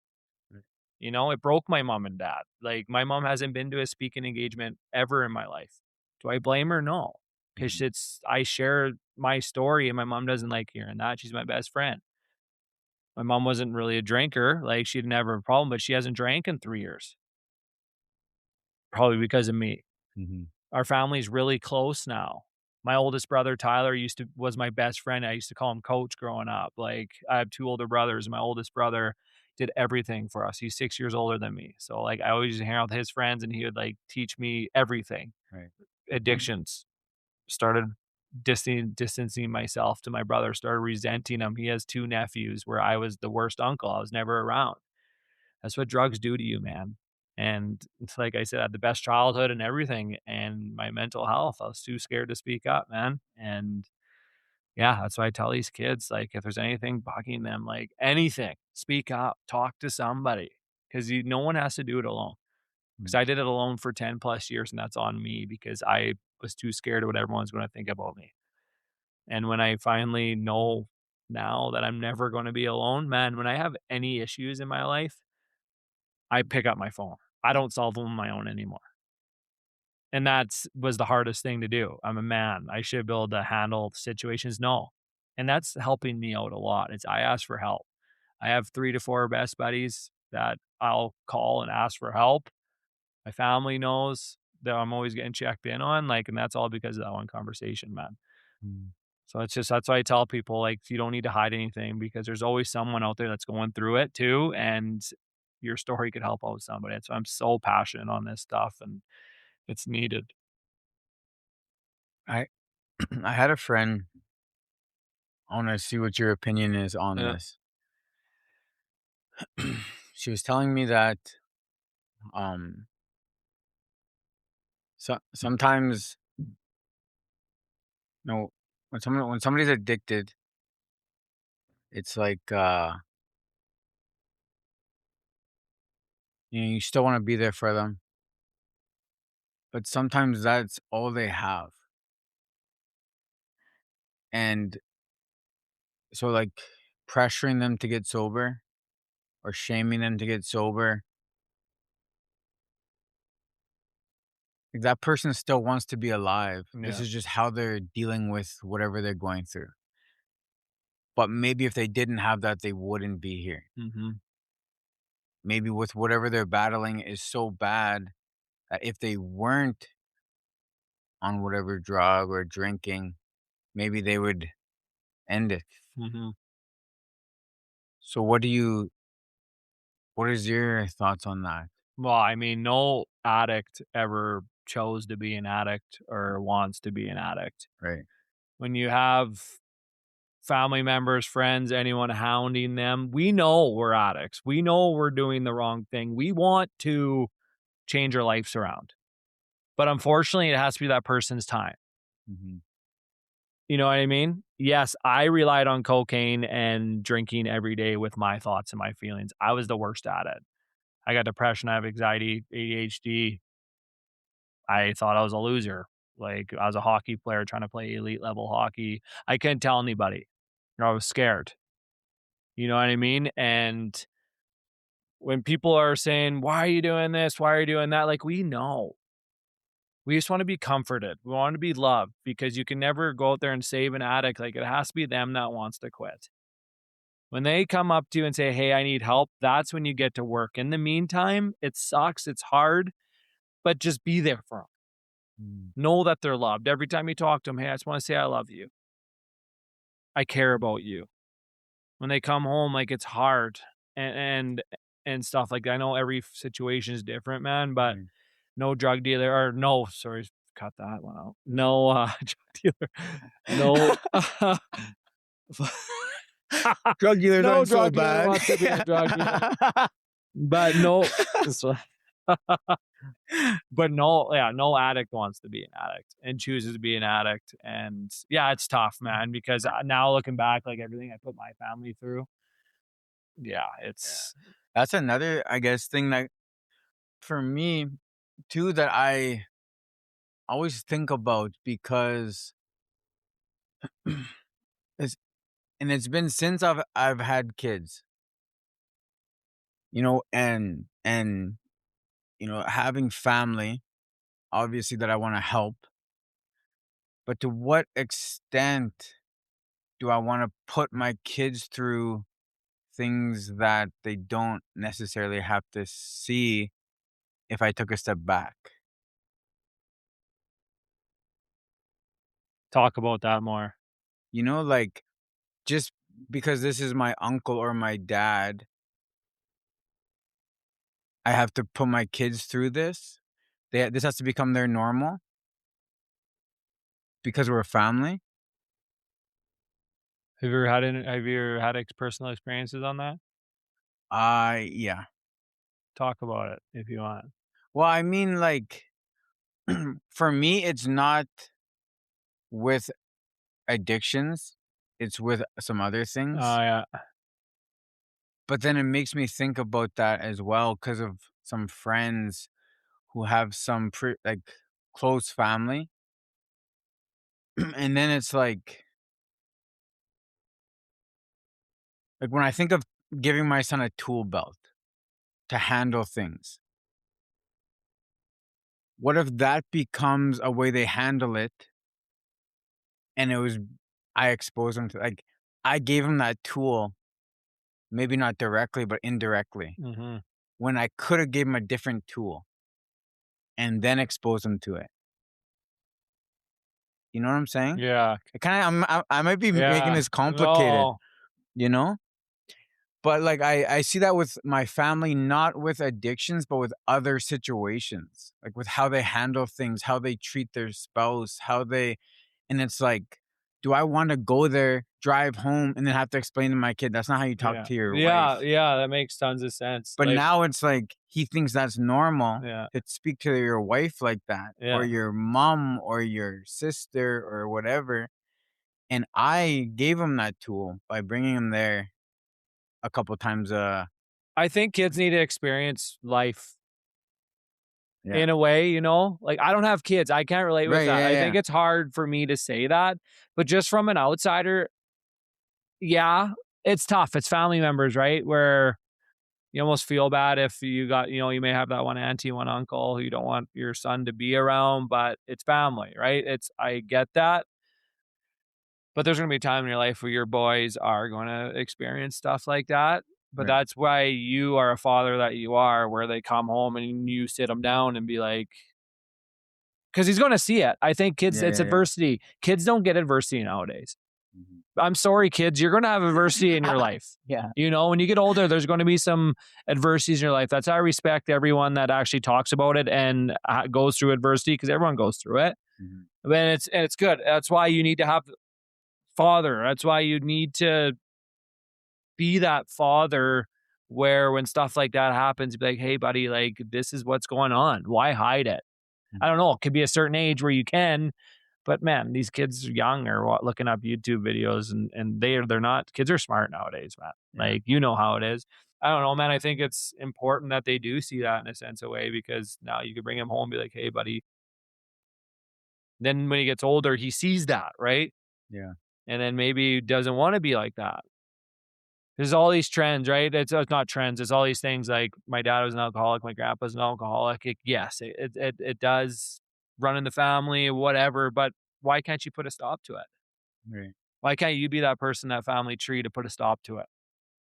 Right. It broke my mom and dad. Like, my mom hasn't been to a speaking engagement ever in my life. Do I blame her? No, because Mhm. I share my story, and my mom doesn't like hearing that. She's my best friend. My mom wasn't really a drinker. Like, she'd never have a problem, but she hasn't drank in 3 years, probably because of me. Mhm. Our family's really close now. My oldest brother, Tyler, used to was my best friend. I used to call him coach growing up. Like, I have 2 older brothers. My oldest brother did everything for us. He's 6 years older than me. So, like, I always used to hang out with his friends, and he would, like, teach me everything. Right. Addictions. Started distancing myself to my brother, started resenting him. He has 2 nephews where I was the worst uncle. I was never around. That's what drugs do to you, man. And it's like I said, I had the best childhood and everything, and my mental health, I was too scared to speak up, man. And yeah, that's why I tell these kids, like, if there's anything bugging them, like anything, speak up, talk to somebody, because no one has to do it alone. Because Mm. I did it alone for 10 plus years, and that's on me because I was too scared of what everyone's going to think about me. And when I finally know now that I'm never going to be alone, man, when I have any issues in my life, I pick up my phone. I don't solve them on my own anymore. And that's was the hardest thing to do. I'm a man. I should be able to handle situations. No. And that's helping me out a lot. It's I ask for help. I have 3 to 4 best buddies that I'll call and ask for help. My family knows that I'm always getting checked in on, like, and that's all because of that one conversation, man. Mm. So it's just that's why I tell people, like, you don't need to hide anything because there's always someone out there that's going through it too, and your story could help out somebody. So I'm so passionate on this stuff, and it's needed. I I had a friend. I want to see what your opinion is on Yeah. this. She was telling me that um sometimes, when somebody's addicted, it's like you still want to be there for them, but sometimes that's all they have. And so, like, pressuring them to get sober or shaming them to get sober, like, that person still wants to be alive. This Yeah. is just how they're dealing with whatever they're going through. But maybe if they didn't have that, they wouldn't be here. Mhm. Maybe with whatever they're battling is so bad that if they weren't on whatever drug or drinking, maybe they would end it. Mhm. So what is your thoughts on that? Well, I mean, no addict ever chose to be an addict or wants to be an addict. Right. When you have family members, friends, anyone hounding them, we know we're addicts. We know we're doing the wrong thing. We want to change our lives around. But unfortunately, it has to be that person's time. Mhm. You know what I mean? Yes, I relied on cocaine and drinking every day with my thoughts and my feelings. I was the worst at it. I got depression, I have anxiety, ADHD. I thought I was a loser. Like, I was a hockey player trying to play elite level hockey. I couldn't tell anybody, or I was scared. You know what I mean? And when people are saying, "Why are you doing this? Why are you doing that?" Like, we know. We just want to be comforted. We want to be loved because you can never go out there and save an addict. Like, it has to be them that wants to quit. When they come up to you and say, "Hey, I need help," that's when you get to work. In the meantime, it sucks, it's hard, but just be there for them. Mm. Know that they're loved. Every time you talk to them, "Hey, I just wanna say I love you. I care about you." When they come home, like, it's hard and and stuff like that. I know every situation is different, man, but Right. no drug dealer or no, sorry, cut that one out. No, drug dealer. No, Drug dealers no aren't so drug dealer bad. wants to be a drug dealer, but no this one but no, yeah, no addict wants to be an addict and chooses to be an addict, and yeah, it's tough, man, because, now looking back, like, everything I put my family through, yeah, Yeah. it's That's another, I guess, thing that for me too that I always think about because it's it's been since I've had kids, and having family, obviously that I want to help, but to what extent do I want to put my kids through things that they don't necessarily have to see if I took a step back? talk about that more. Like, just because this is my uncle or my dad, I have to put my kids through this. This has to become their normal because we're a family. Have you ever had personal experiences on that? Yeah. Talk about it if you want. Well, I mean, like, for me, it's not with addictions, it's with some other Oh, things. yeah. But then it makes me think about that as well because of some friends who have some close family. And then it's like when I think of giving my son a tool belt to handle things, what if that becomes a way they handle it, and it was I exposed them to, like, I gave them that tool, maybe not directly, but indirectly, Mhm. when I coulda gave them a different tool and then exposed them to it. You know what I'm saying? Yeah. It kinda I might be making Yeah. this complicated, No. you know? But, like, I see that with my family, not with addictions, but with other situations, like, with how they handle things, how they treat their spouse, how they and it's like, do I wanna go there, drive home, and then have to explain to my kid, "That's not how you talk Yeah. to your Yeah, wife." yeah, that makes tons of sense. But Like, now it's like, he thinks that's normal yeah, to speak to your wife like that, or yeah. your mom, or your sister, or whatever, and I gave him that tool by bringing him there a couple times, I think kids need to experience life yeah. in a way, you know? Like, I don't have kids, I can't relate with Right, that. yeah, I yeah. think it's hard for me to say that, but just from an outsider, yeah, it's tough. It's family members, right? Where you almost feel bad if you got, you may have that one auntie, one uncle who you don't want your son to be around, but it's family, right? I get that. But there's gonna be a time in your life where your boys are gonna experience stuff like that. But Right. that's why you are a father that you are, where they come home and you sit them down and be like, because he's gonna see it. I think kids, Yeah, it's yeah, yeah. adversity. Kids don't get adversity nowadays. Mhm. I'm sorry, kids, you're gonna have adversity in your life. Yeah. When you get older, there's gonna be some adversities in your life. That's why I respect everyone that actually talks about it and goes through adversity, because everyone goes through it. Mhm. And it's good. That's why you need to have father. That's why you need to be that father where when stuff like that happens, be like, hey, buddy, like, this is what's going on. Why hide it? I Mhm. don't know. It could be a certain age where you can, but man, these kids are young or what, looking up YouTube videos, and they're not, kids are smart nowadays, man. Yeah. Like, you know how it is. I don't know, man. I think it's important that they do see that in a sense of way, because now you could bring him home and be like, hey, buddy. Then when he gets older, he sees that, right? Yeah. And then maybe he doesn't want to be like that. There's all these trends, right? It's not trends. It's all these things like my dad was an alcoholic, my grandpa's an alcoholic. Yes, it does run in the family, whatever. But why can't you put a stop to it? Right. Why can't you be that person, that family tree to put a stop to it?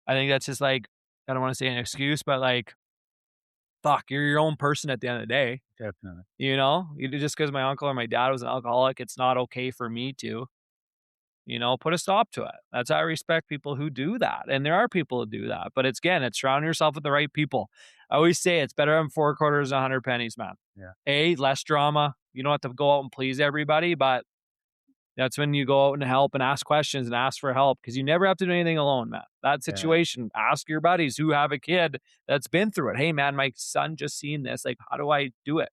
I think that's just like, I don't want to say an excuse, but like, fuck, you're your own person at the end of the day. Definitely. Just because my uncle or my dad was an alcoholic, it's not okay for me to. Put a stop to it. That's how I respect people who do that. And there are people who do that. But it's surrounding yourself with the right people. I always say it's better than four quarters, 100 pennies, man. Yeah. Less drama. You don't have to go out and please everybody, but that's when you go out and help and ask questions and ask for help, because you never have to do anything alone, man. That Yeah. situation, ask your buddies who have a kid that's been through it. Hey, man, my son just seen this. Like, how do I do it?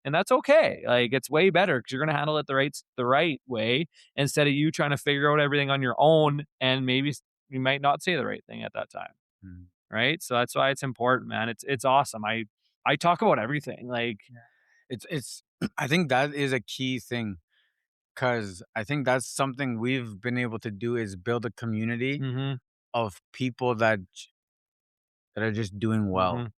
And that's okay. Like, it's way better because you're gonna handle it the right way, instead of you trying to figure out everything on your own, and maybe you might not say the right thing at that time, Mhm. right? So that's why it's important, man. It's awesome. I talk about everything. Like, Yeah. It's I think that is a key thing, because I think that's something we've been able to do, is build a community mhm, of people that are just doing well, mhm.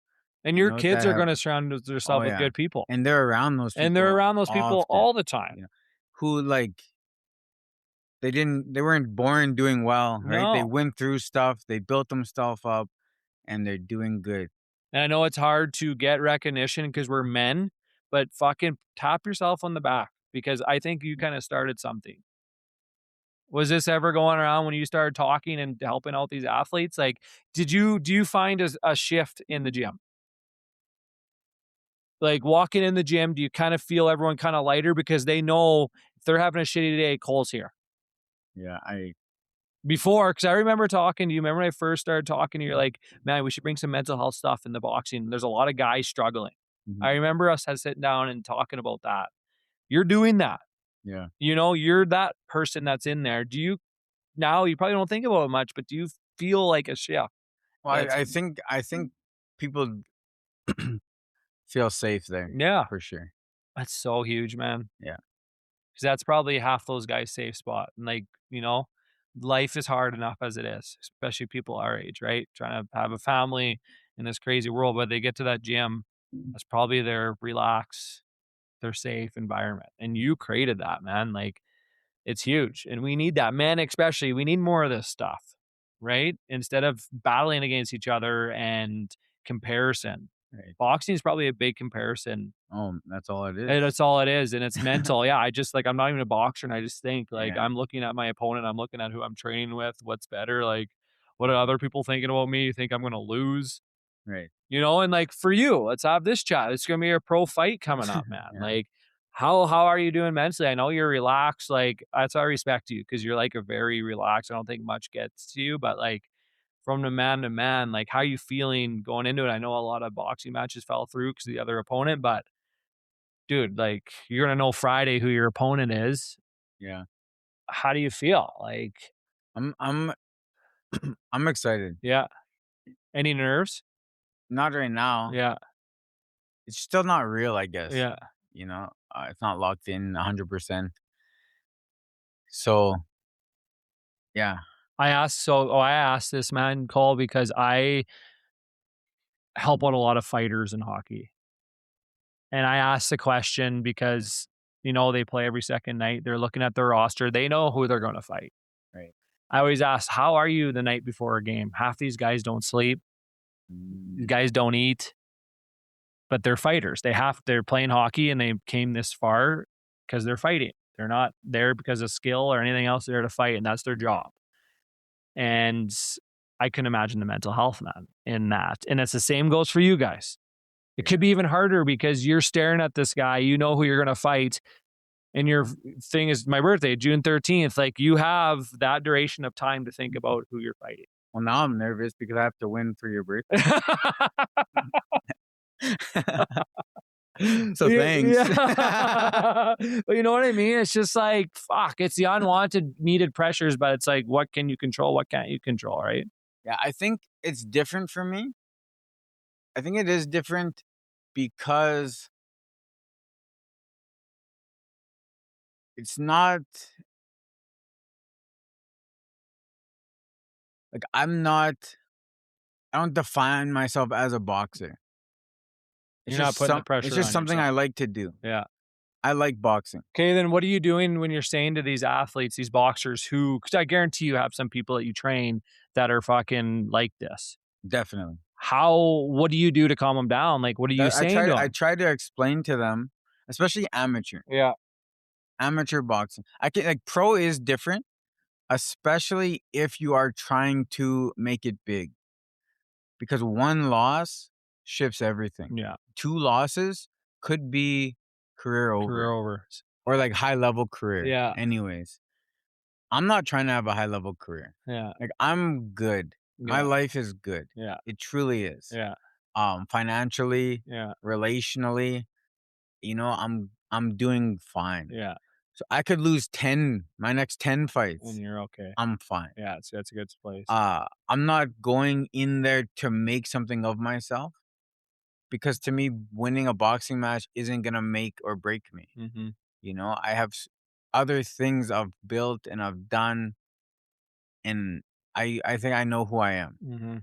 And your kids that are have gonna surround oh, themselves with yeah, good people, and they're around those and they're people around those people often, all the time. you know, who, like, they weren't born doing well, right? They No. went through stuff, they built themselves up, and they're doing good. And I know it's hard to get recognition because we're men, but fucking tap yourself on the back, because I think you kind of started something. Was this ever going around when you started talking and helping out these athletes? Like, do you find a shift in the gym? Like, walking in the gym, do you kind of feel everyone kind of lighter because they know if they're having a shitty day, Cole's here? Yeah, I Before, because I remember talking to you. Remember when I first started talking to you, you're like, man, we should bring some mental health stuff in the boxing. There's a lot of guys struggling. mhm, I remember us sitting down and talking about that. You're doing that. yeah. You're that person that's in there. Now you probably don't think about it much, but do you feel like a shift? Well, That's I think people feel safe there, Yeah, for sure. that's so huge, man. Yeah. 'Cause that's probably half those guys' safe spot. And like, life is hard enough as it is, especially people our age, right? Trying to have a family in this crazy world, but they get to that gym, that's probably their relax. their safe environment. And you created that, man. Like, it's huge. And we need that. Men, especially, we need more of this stuff, right? Instead of battling against each other and comparison. Right. Boxing is probably a big comparison, Oh, that's all it and is. that's all it is, and it's mental. Yeah, I just like I'm not even a boxer, and I just think like Yeah. I'm looking at my opponent, I'm looking at who I'm training with, what's better, like what are other people thinking about me? You think I'm gonna lose? Right. You know, and like for you, let's have this chat. It's gonna be a pro fight coming up, man. Yeah. Like, how are you doing mentally? I know you're relaxed. Like, that's why I respect you because you're like a very relaxed. I don't think much gets to you, but like from the man to man, like how you feeling going into it? I know a lot of boxing matches fell through because of the other opponent, but dude, like you're gonna know Friday who your opponent is. Yeah. How do you feel? Like, I'm I'm excited. yeah, any nerves? Not right now. Yeah, It's still not real, I guess. yeah. You know, it's not locked in 100%. So, yeah. I asked this man Cole because I help out a lot of fighters in hockey. And I asked the question because, you know, they play every second night. They're looking at their roster. They know who they're going to fight. Right. I always ask, how are you the night before a game? Half these guys don't sleep. These Mm, guys don't eat, but they're fighters. They're playing hockey and they came this far because they're fighting. They're not there because of skill or anything else. They're there to fight and that's their job. And I can imagine the mental health, man, in that. And it's the same goes for you guys. It yeah. could be even harder because you're staring at this guy, you know who you're going to fight, and your thing is my birthday, June 13th. Like you have that duration of time to think about who you're fighting. Well, now I'm nervous because I have to win for your birthday. So thanks. Yeah. But you know what I mean? It's just like, fuck, it's the unwanted needed pressures, but it's like, what can you control? What can't you control? Right. Yeah, I think it's different for me. I think it is different because it's not like I don't define myself as a boxer. You're not putting the It's pressure just on something yourself. I like to do. Yeah. I like boxing. Okay, then what are you doing when you're saying to these athletes, these boxers who, because I guarantee you have some people that you train that are fucking like this. Definitely. What do you do to calm them down? Like, what are you That saying to I them? try to explain to them, especially Yeah. amateur boxing. I can like pro is different, especially if you are trying to make it big. Because one loss shifts everything. Yeah. Two losses could be career Career over over. or like high level career. Yeah. Anyways, I'm not trying to have a high level career. Yeah. Like I'm good. My Yeah. life is good. Yeah. It truly is. Yeah. Financially, Yeah. relationally, I'm doing fine. Yeah. So I could lose my next 10 And fights. you're okay. I'm fine. Yeah. That's a good place. I'm not going in there to make something of myself because to me, winning a boxing match isn't gonna make or break me. Mm-hmm. I have other things I've built and I've done, and I think I know who I am. Mm-hmm.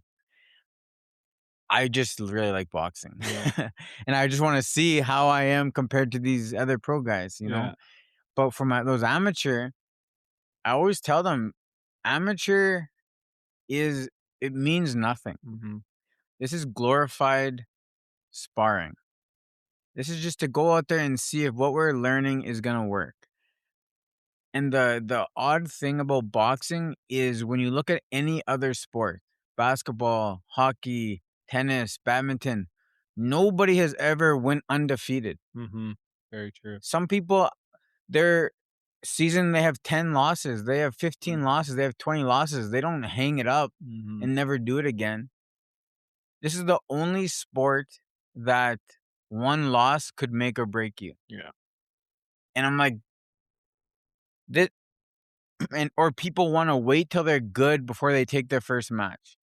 I just really like boxing, Yeah. and I just want to see how I am compared to these other pro guys. Yeah. But for those amateur, I always tell them, amateur is it means nothing. Mm-hmm. This is glorified sparring. This is just to go out there and see if what we're learning is gonna work. And the odd thing about boxing is when you look at any other sport, basketball, hockey, tennis, badminton, nobody has ever went undefeated. Mm-hmm. Very true. Some people, their season they have 10 losses, they have 15 losses, they have 20 losses. They don't hang it up Mm-hmm. and never do it again. This is the only sport that one loss could make or break you. Yeah. And I'm like, this, or people want to wait till they're good before they take their first match.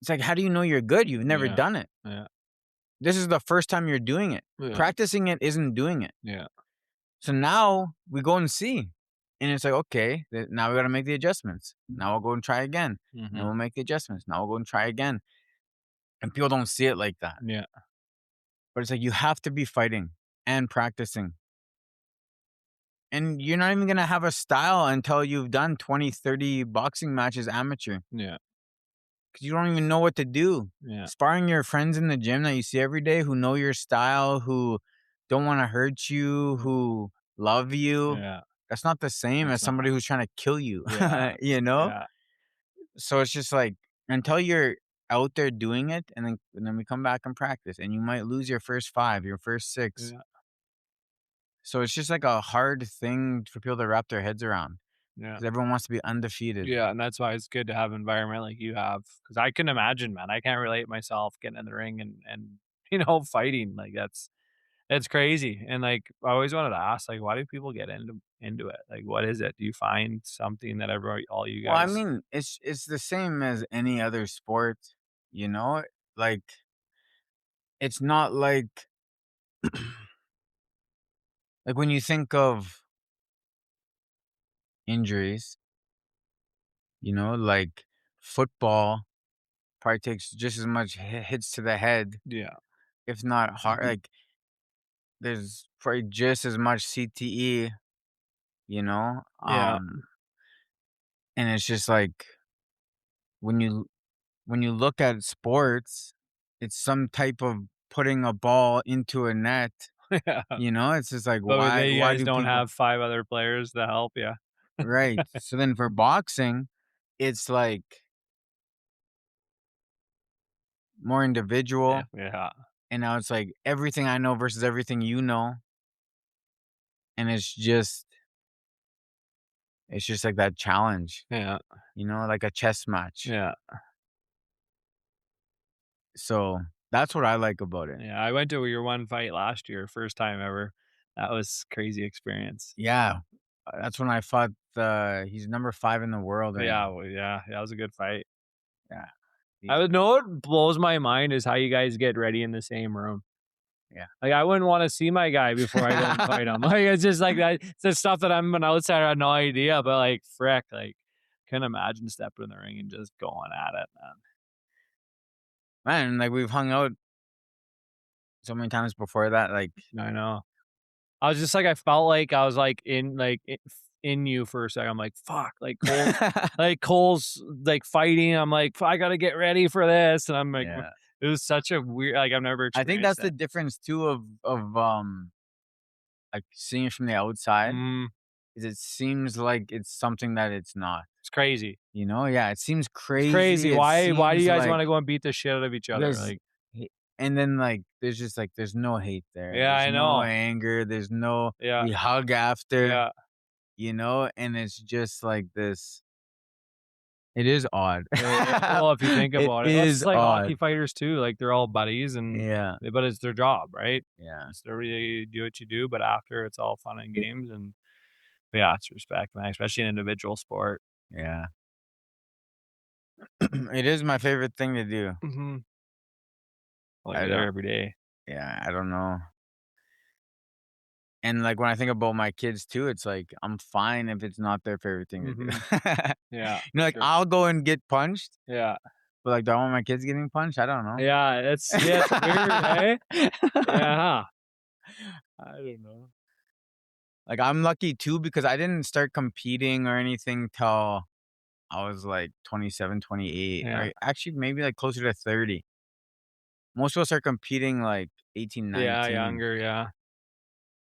It's like, how do you know you're good? You've never Yeah. done it. Yeah. This is the first time you're doing it. Yeah. Practicing it isn't doing it. Yeah. So now we go and see. And it's like, okay, now we got to make the adjustments. Now we'll go and try again. Mm-hmm. Then we'll make the adjustments. Now we'll go and try again. And people don't see it like that. Yeah. But it's like, you have to be fighting. and practicing. And you're not even gonna have a style until you've done 20, 30 boxing matches amateur, Yeah. 'cause you don't even know what to do. Yeah. Sparring your friends in the gym that you see every day who know your style, who don't wanna hurt you, who love you, Yeah. that's not the same as That's not. somebody who's trying to kill you, Yeah. you know? Yeah. So it's just like, until you're out there doing it, and then we come back and practice, and you might lose your first 5, your first 6. Yeah. So it's just like a hard thing for people to wrap their heads around, Yeah. because everyone wants to be undefeated. Yeah, and that's why it's good to have an environment like you have, because I can imagine, man, I can't relate myself getting in the ring and, fighting, like, that's crazy, and, like, I always wanted to ask, like, why do people get into it? Like, what is it? Do you find something that everybody all you Well, I guys. mean, it's the same as any other sport, you know? Like, it's not like when you think of injuries, like football probably takes just as much hits to the head, Yeah. if not hard. Like, there's probably just as much CTE, you know? Yeah. And it's just like, when you look at sports, it's some type of putting a ball into a net, Yeah. It's just like, But why then you why guys do don't people. have 5 other players to help you. Right. So then for boxing, it's like more Yeah, individual, yeah, and now it's like everything I know versus everything you know, and it's just like that challenge, yeah, like a chess match. yeah, So that's what I like about it. yeah, I went to your one fight last year, first time ever. That was crazy experience. Yeah. That's when I fought he's number 5 in the world right Yeah, now. well, yeah, that was a good fight. Yeah. I He's would know what blows my mind is how you guys get ready in the same room. yeah. Like, I wouldn't wanna see my guy before I go and fight him. Like, it's just like that it's the stuff that I'm an outsider, I had no idea, but, like, frick, like, couldn't imagine stepping in the ring and just going at it, man. Man, like, we've hung out so many times before that, like. I know. I was just like I felt like I was, in you for a second. I'm like, "Fuck," Cole's, like, fighting, I'm like, I gotta get ready for this," and I'm like, Yeah. it was such a weird I've never I think experienced that's the that. difference too like, seeing it from the outside, Mm, is it seems like it's something that it's not, it's crazy. Yeah, it seems It's crazy. crazy, it Why do you seems guys like wanna go and beat the shit out of each you other? guys Like, ha and then, like, there's just, like, there's no hate there, yeah, there's I no know. anger, there's no Yeah, we hug after, yeah. and it's just like this. It is odd. Well, if you think It about it, well, it's is just like hockey odd. fighters too, like, they're all buddies Yeah, but it's their job, right? yeah, It's every do what you do, but after it's all fun and games and yeah, it's respect, man, especially in individual sport. yeah. It is my favorite thing to do. Mhm. Well, I you're there don't every day. Yeah, I don't know. And, like, when I think about my kids too, it's like, I'm fine if it's not their favorite thing to do. Mhm. Yeah, for Like, sure. I'll go and get punched, Yeah. but, like, do I want my kids getting punched? I don't know. It's weird, eh? Yeah. I don't know. Like, I'm lucky too because I didn't start competing or anything till I was, like, 27, 28, Yeah. or actually maybe, like, closer to 30. Most of us are competing, like, 18, Yeah, 19, younger, yeah.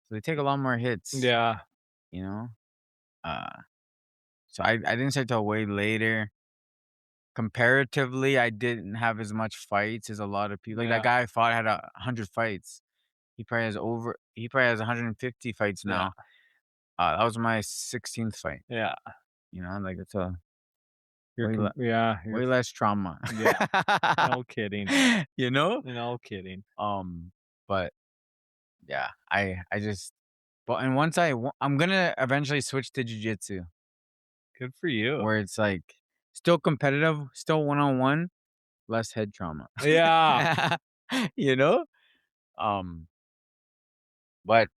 so they take a lot more hits, Yeah. you know? Uh, so I didn't start till way later. Comparatively, I didn't have as much fights as a lot of people. Like, that Yeah. guy I fought had 100 fights. He probably has 150 fights Yeah. now. That was my 16th fight, Yeah. like, it's a You're way com le yeah, you're way less trauma. yeah. No kidding. You know? No kidding. But yeah, I just but and once I'm gonna eventually switch to jujitsu, Good for you. where it's, like, still competitive, still one-on-one, less head trauma. Yeah. You know? Um, but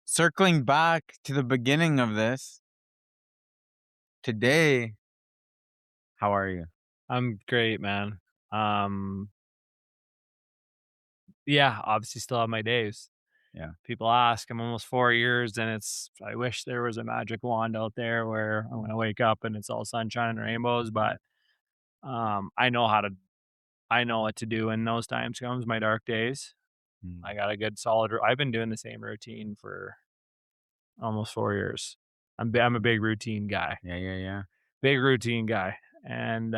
circling back to the beginning of this, today, how are you? I'm great, man. Um, Yeah, obviously still have my days. Yeah. People ask, I'm almost 4 years, and I wish there was a magic wand out there where I'm gonna wake up and it's all sunshine and rainbows, but, I know I know what to do when those times comes, my dark days. I Mm. got a good solid I've been doing the same routine for almost 4 years. I'm a big routine guy, Yeah, yeah, yeah. big routine guy, and,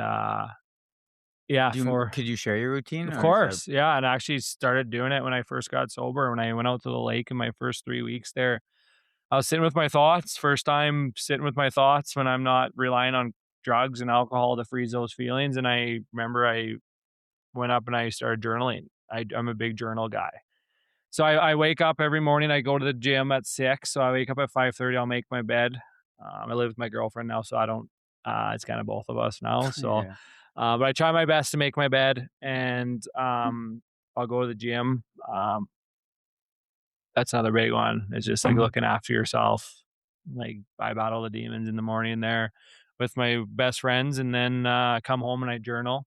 yeah, for Could you share your routine of or is that course, yeah, and I actually started doing it when I first got sober, when I went out to the lake in my first 3 weeks there. I was sitting with my thoughts, first time sitting with my thoughts when I'm not relying on drugs and alcohol to freeze those feelings, and I remember I went up and I started journaling. I'm a big journal guy. So I wake up every morning, I go to the gym at 6, so I wake up at 5:30, I'll make my bed. I live with my girlfriend now, so I don't it's kinda both of us now, so, yeah. but I try my best to make my bed, and, I'll go to the gym. That's another big one. It's just, like, looking after yourself. Like, I battle the demons in the morning there with my best friends, and then, come home and I journal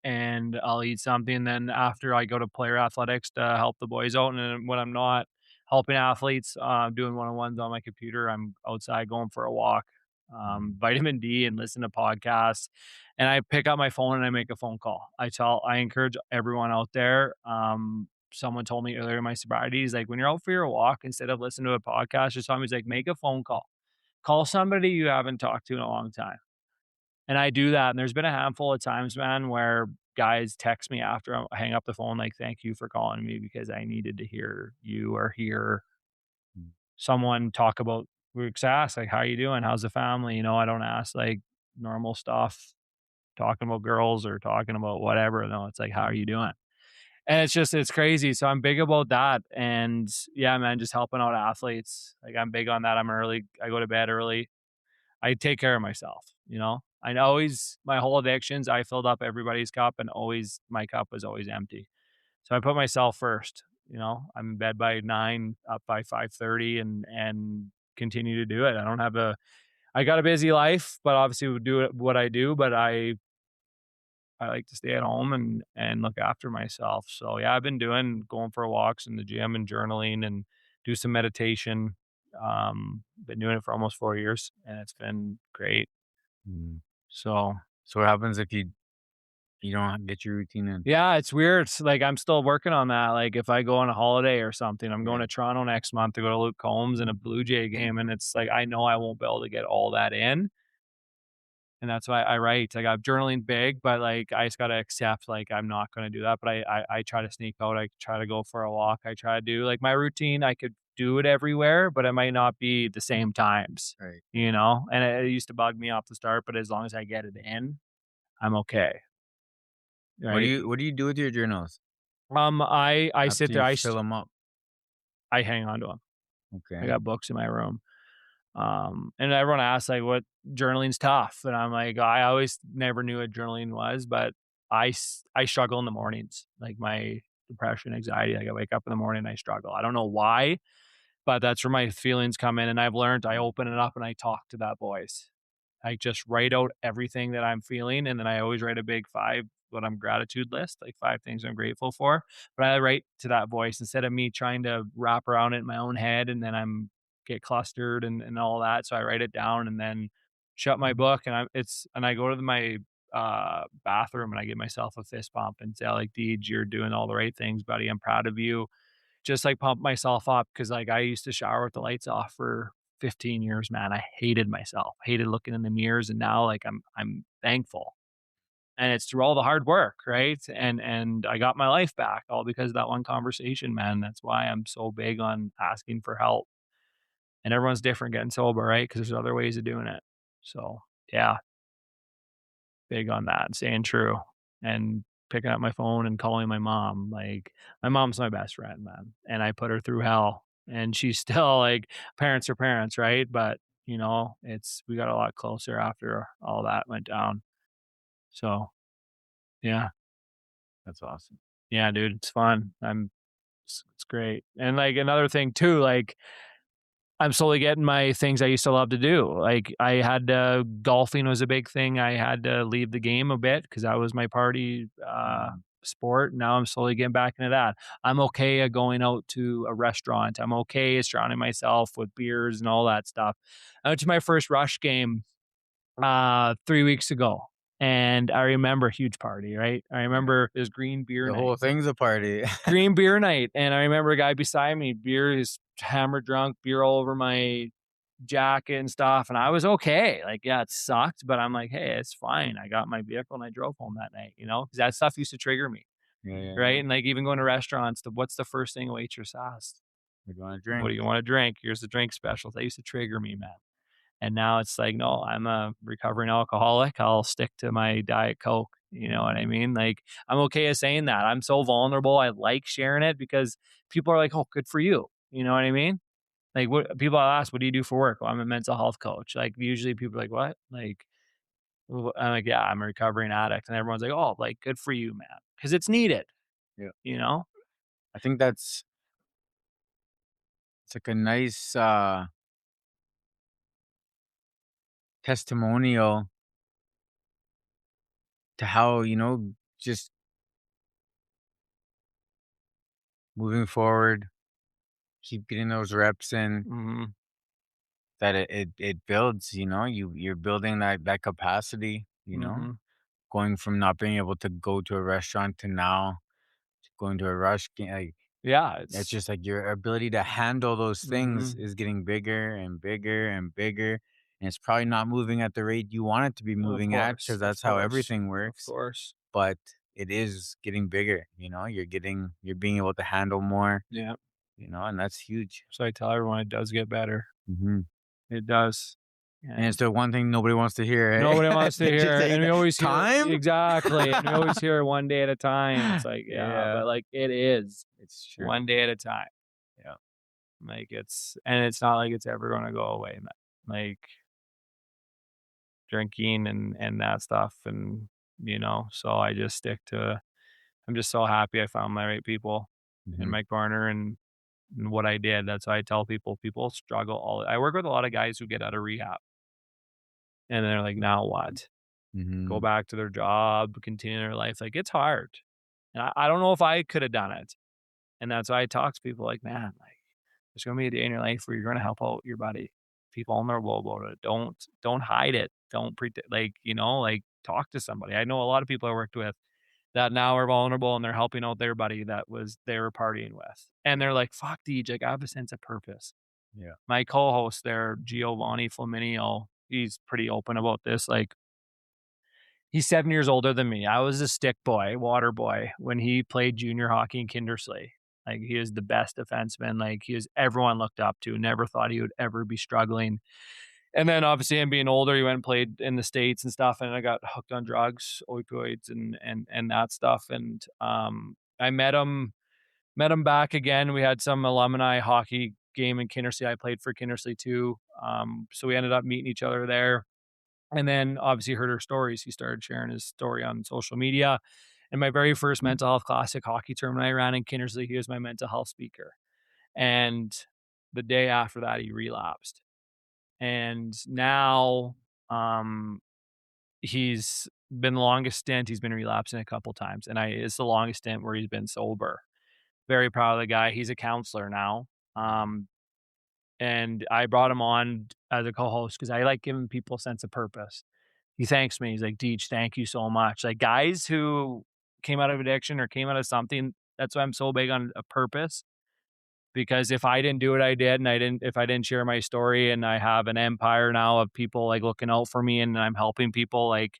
and I'll eat something. Then after I go to player athletics to help the boys out, and then when I'm not helping athletes, doing one-on-ones on my computer, I'm outside going for a walk, Mm. vitamin D and listen to podcasts, and I pick up my phone and I make a phone call. I encourage everyone out there. Someone told me earlier in my sobriety, he's like, when you're out for your walk, instead of listening to a podcast or something, he's like, make a phone call. Call somebody you haven't talked to in a long time. And I do that, and there's been a handful of times, man, where guys text me after I hang up the phone, like, "Thank you for calling me because I needed to hear you or hear Mm. someone talk about" we just ask, like, "How you doing? How's the family?" You know, I don't ask, like, normal stuff, talking about girls or talking about whatever, no, it's like, "How are you doing?" And it's crazy, so I'm big about that, and yeah, man, just helping out athletes, like, I'm big on that, I go to bed early. I take care of myself, you know? I always my whole addictions, I filled up everybody's cup and always my cup was always empty. So I put myself first, you know? I'm in bed by 9, up by 5:30 and continue to do it. I got a busy life, but obviously would do it what I do, but I like to stay at home and look after myself. So yeah, I've been going for walks in the gym and journaling and do some meditation. Been doing it for almost 4 years and it's been great. Mm. So, So what happens if you don't get your routine in? yeah, it's weird. Like, I'm still working on that. Like, if I go on a holiday or something, I'm going Yeah. to Toronto next month to go to Luke Combs and a Blue Jay game, and it's like, I know I won't be able to get all that in, and that's why I write. Like, I'm journaling big, but, like, I just gotta accept, like, I'm not gonna do that, but I try to sneak out. I try to go for a walk. I try to do like, my routine, I could do it everywhere, but it might not be the same times, Right. you know? And it used to bug me off the start, but as long as I get it in, I'm okay, right? What do you do with your journals I sit after there, you fill them up? I hang on to them. I Okay. got books in my room. And everyone asks like, "What journaling's tough?" And I'm like, I always never knew what journaling was, but I struggle in the mornings, like my depression, anxiety. Like I wake up in the morning and I struggle. I don't know why, but that's where my feelings come in. And I've learned I open it up and I talk to that voice. I just write out everything that I'm feeling, and then I always write a big 5 what I'm gratitude list, like 5 things I'm grateful for, but I write to that voice instead of me trying to wrap around it in my own head, and then I'm get clustered and all that, so I write it down and then shut my book, and I go to my, bathroom, and I give myself a fist bump and say, like, "Deej, you're doing all the right things, buddy. I'm proud of you." Just, like, pump myself up because like, I used to shower with the lights off for 15 years, man. I hated myself, hated looking in the mirrors, and now, like, I'm thankful, and it's through all the hard work, right? And I got my life back all because of that one conversation, man. That's why I'm so big on asking for help, and everyone's different getting sober, right? Because there's other ways of doing it. So, yeah, big on that, staying true, and picking up my phone and calling my mom. Like, my mom's my best friend, man, and I put her through hell, and she's still like parents are parents, right? But, you know, it's we got a lot closer after all that went down. So, yeah. That's awesome. Yeah, dude, it's fun. It's great. And, like, another thing too, like, I'm slowly getting my things I used to love to do. Like, I had golfing was a big thing. I had to leave the game a bit because that was my party, sport. Now I'm slowly getting back into that. I'm okay at going out to a restaurant. I'm okay surrounding myself with beers and all that stuff. I went to my first Rush game 3 weeks ago. And I remember huge party, right? I Yeah. remember it was green beer The night. whole thing's a party. Green beer night. And I remember a guy beside me, beer is hammered drunk, beer all over my jacket and stuff. And I was okay. Like, yeah, it sucked, but I'm like, hey, it's fine. I got my vehicle and I drove home that night, because that stuff used to trigger me. Yeah, yeah, Right. yeah. And like even going to restaurants, what's the first thing a waitress asks? We're going to What drink. do you want to drink? Here's the drink special. That used to trigger me, man. And now it's like, no, I'm a recovering alcoholic. I'll stick to my Diet Coke. You know what I mean? Like, I'm okay with saying that. I'm so vulnerable. I like sharing it because people are like, oh, good for you. You know what I mean? Like, what people ask, what do you do for work? Well, I'm a mental health coach. Like, usually people are like, what? Like, I'm like, yeah, I'm a recovering addict. And everyone's like, oh, like, good for you, man. Cause it's needed, Yeah. you know? I think that's it's like a nice testimonial to how, just moving forward, keep getting those reps in, Hmm. that it builds, you're building that capacity, Hmm. going from not being able to go to a restaurant to now going to a like, Yeah. it's It's, just like your ability to handle those things hmm is getting bigger and bigger and bigger. And it's probably not moving at the rate you want it to be of moving at course. because Of that's how course. everything Of works. course. But it is getting bigger, you're being able to handle more, Yeah. and that's huge. So I tell everyone it does get better. Hmm. It does. And it's And the one thing nobody wants to hear, nobody eh? wants to They just hear, say and we that always hear time. exactly, and we always hear one day at a time. It's like, yeah, Yeah, but like it is it's true. one day at a time. Yeah. Like and it's not like it's ever going to go away, man. Like drinking and that stuff, and so I just stick to. I'm just so happy I found my right people in Hmm. my corner and what I did. That's why I tell people. People struggle all. I work with a lot of guys who get out of rehab, and they're like, now what? Go Hmm. back to their job, continue their life. Like it's hard. And I don't know if I could have done it. And that's why I talk to people like, man, like there's gonna be a day in your life where you're gonna help out your buddy. Be vulnerable about it. Don't hide it. Don't pretend like talk to somebody. I know a lot of people I worked with that now are vulnerable and they're helping out their buddy that was they were partying with. And they're like, fuck Deej, like I have a sense of purpose. Yeah. My co-host there, Giovanni Flaminio, he's pretty open about this. Like he's 7 years older than me. I was a stick boy, water boy when he played junior hockey in Kindersley. Like he was the best defenseman. Like he was everyone looked up to. Never thought he would ever be struggling. And then obviously him being older, he went and played in the States and stuff. And I got hooked on drugs, opioids and that stuff. And I met him back again. We had some alumni hockey game in Kindersley. I played for Kindersley too. So we ended up meeting each other there and then obviously heard her stories. He started sharing his story on social media. And my very first mental health classic hockey tournament I ran in Kindersley, he was my mental health speaker. And the day after that, he relapsed. And now um, he's been the longest stint. He's been relapsing a couple times. And it's the longest stint where he's been sober. Very proud of the guy. He's a counselor now. Um, and I brought him on as a co-host because I like giving people a sense of purpose. He thanks me. He's like, Deej, thank you so much. Like guys who came out of addiction or came out of something, that's why I'm so big on a purpose. Because if I didn't do what I did and if I didn't share my story and I have an empire now of people like looking out for me and I'm helping people, like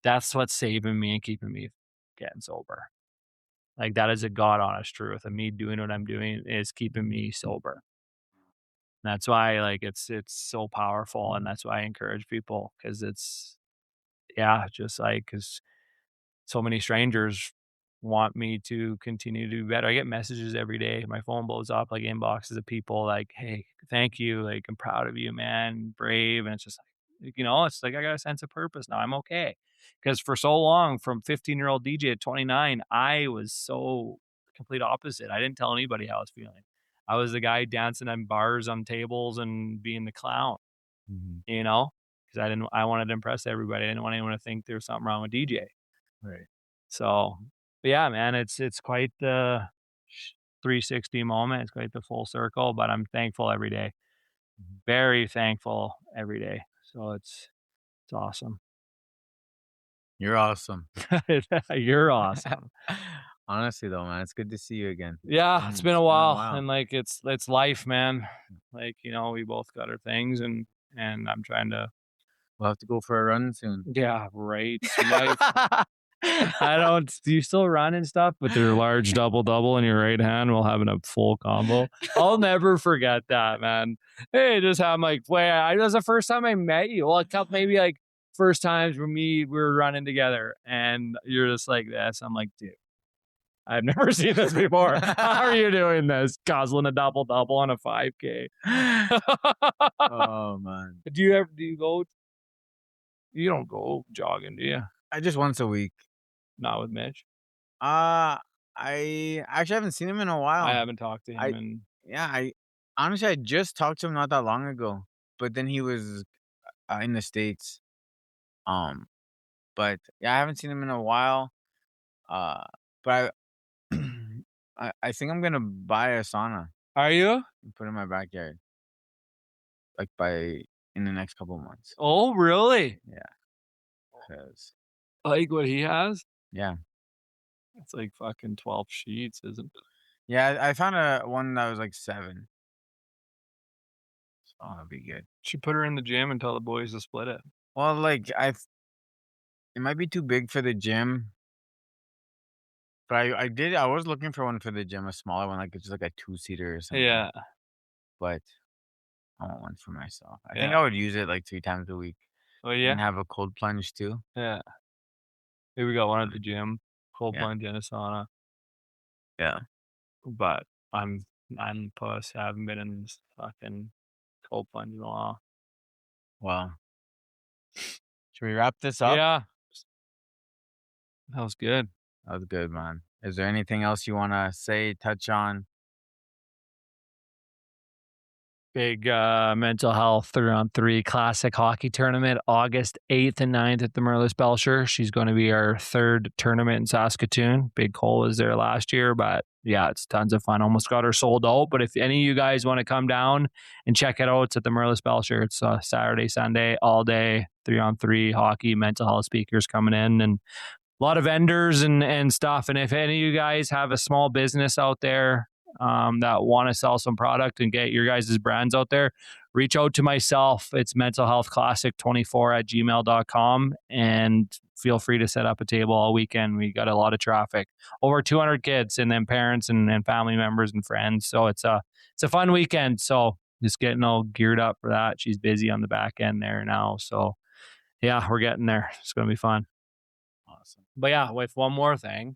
that's what's saving me and keeping me getting sober. Like that is a God honest truth. And me doing what I'm doing is keeping me sober. That's why like it's so powerful and that's why I encourage people because it's yeah, just like because so many strangers want me to continue to do better. I get messages every day. My phone blows up like inboxes of people like, "Hey, thank you. Like, I'm proud of you, man. Brave." And it's just like, it's like I got a sense of purpose now. I'm okay. Because for so long, from 15-year-old DJ at 29, I was so complete opposite. I didn't tell anybody how I was feeling. I was the guy dancing on bars, on tables, and being the clown. Hmm. You know, because I wanted to impress everybody. I didn't want anyone to think there was something wrong with DJ. Right. So But yeah, man, it's quite the 360 moment. It's quite the full circle, but I'm thankful every day. Very thankful every day. So it's awesome. You're awesome. You're awesome. Honestly, though, man, it's good to see you again. Yeah, it's been It's a been a while, while. and like it's life, man. Like, we both got our things, and I'm trying to. We'll have to go for a run soon. Yeah, right. I don't. Do you still run and stuff with your large double double in your right hand while having a full combo? I'll never forget that, man. Hey, just have like play. I It was the first time I met you. Well, a couple maybe like first times we were running together, and you're just like this. I'm like, dude, I've never seen this before. How are you doing this? Guzzling a double double on a 5K. Oh, man. Do you go? You don't go jogging, do you? I just once a week. Not with Mitch. Uh, I actually haven't seen him in a I while. haven't talked to him I in. Yeah, I honestly, I just talked to him not that long ago, but then he was, in the States. Um, but yeah, I haven't seen him in a while. Uh, but I think I'm gonna buy a sauna Are you? and put it in my backyard, like, by in the next couple of months. Oh, really? Yeah, 'cause Like what he has? yeah. It's like fucking 12 sheets, isn't it? Yeah, I found a one that was, like, 7, so that'll be good. Should put her in the gym and tell the boys to split it. Well, like, it might be too big for the gym, but I was looking for one for the gym, a smaller one, like, it's just like a two-seater or something, Yeah, but I want one for myself. I think yeah. I would use it, like, 3 times a week Oh, yeah? and have a cold plunge too. Yeah. Hey, we got one at Uh, the gym, cold yeah, plunge and a sauna, yeah. but I'm a puss. I haven't been in this fucking cold plunge in a while. Well, should we wrap this up? Yeah, that was good. That was good, man. Is there anything else you wanna say, touch on? Big mental health 3-on-3 classic hockey tournament, August 8th and 9th at the Merlis Belcher. She's going to be our third tournament in Saskatoon. Big Cole was there last year, but yeah, it's tons of fun. Almost got her sold out. But if any of you guys want to come down and check it out, it's at the Merlis Belcher. It's Saturday, Sunday, all day, 3-on-3 hockey, mental health speakers coming in, and a lot of vendors and stuff. And if any of you guys have a small business out there that want to sell some product and get your guys' brands out there, reach out to myself. It's mentalhealthclassic24@gmail.com, and feel free to set up a table all weekend. We got a lot of traffic, over 200 kids, and then parents and family members and friends. So it's a fun weekend. So just getting all geared up for that. She's busy on the back end there now. So yeah, we're getting there. It's going to be fun. Awesome. But yeah, with one more thing,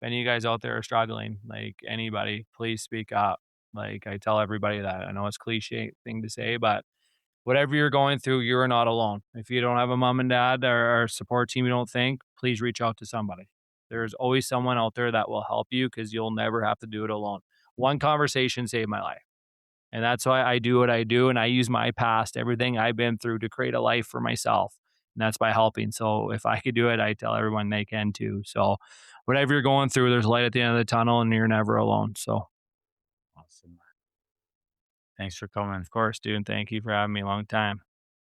if any of you guys out there are struggling, like anybody, please speak up. Like I tell everybody that. I know it's cliche thing to say, but whatever you're going through, you're not alone. If you don't have a mom and dad or a support team, you don't think, please reach out to somebody. There's always someone out there that will help you because you'll never have to do it alone. One conversation saved my life. And that's why I do what I do. And I use my past, everything I've been through to create a life for myself. And that's by helping. So if I could do it, I tell everyone they can too. So whatever you're going through, there's light at the end of the tunnel and you're never alone. So Awesome. Thanks for coming. of course, dude, thank you for having me a long time.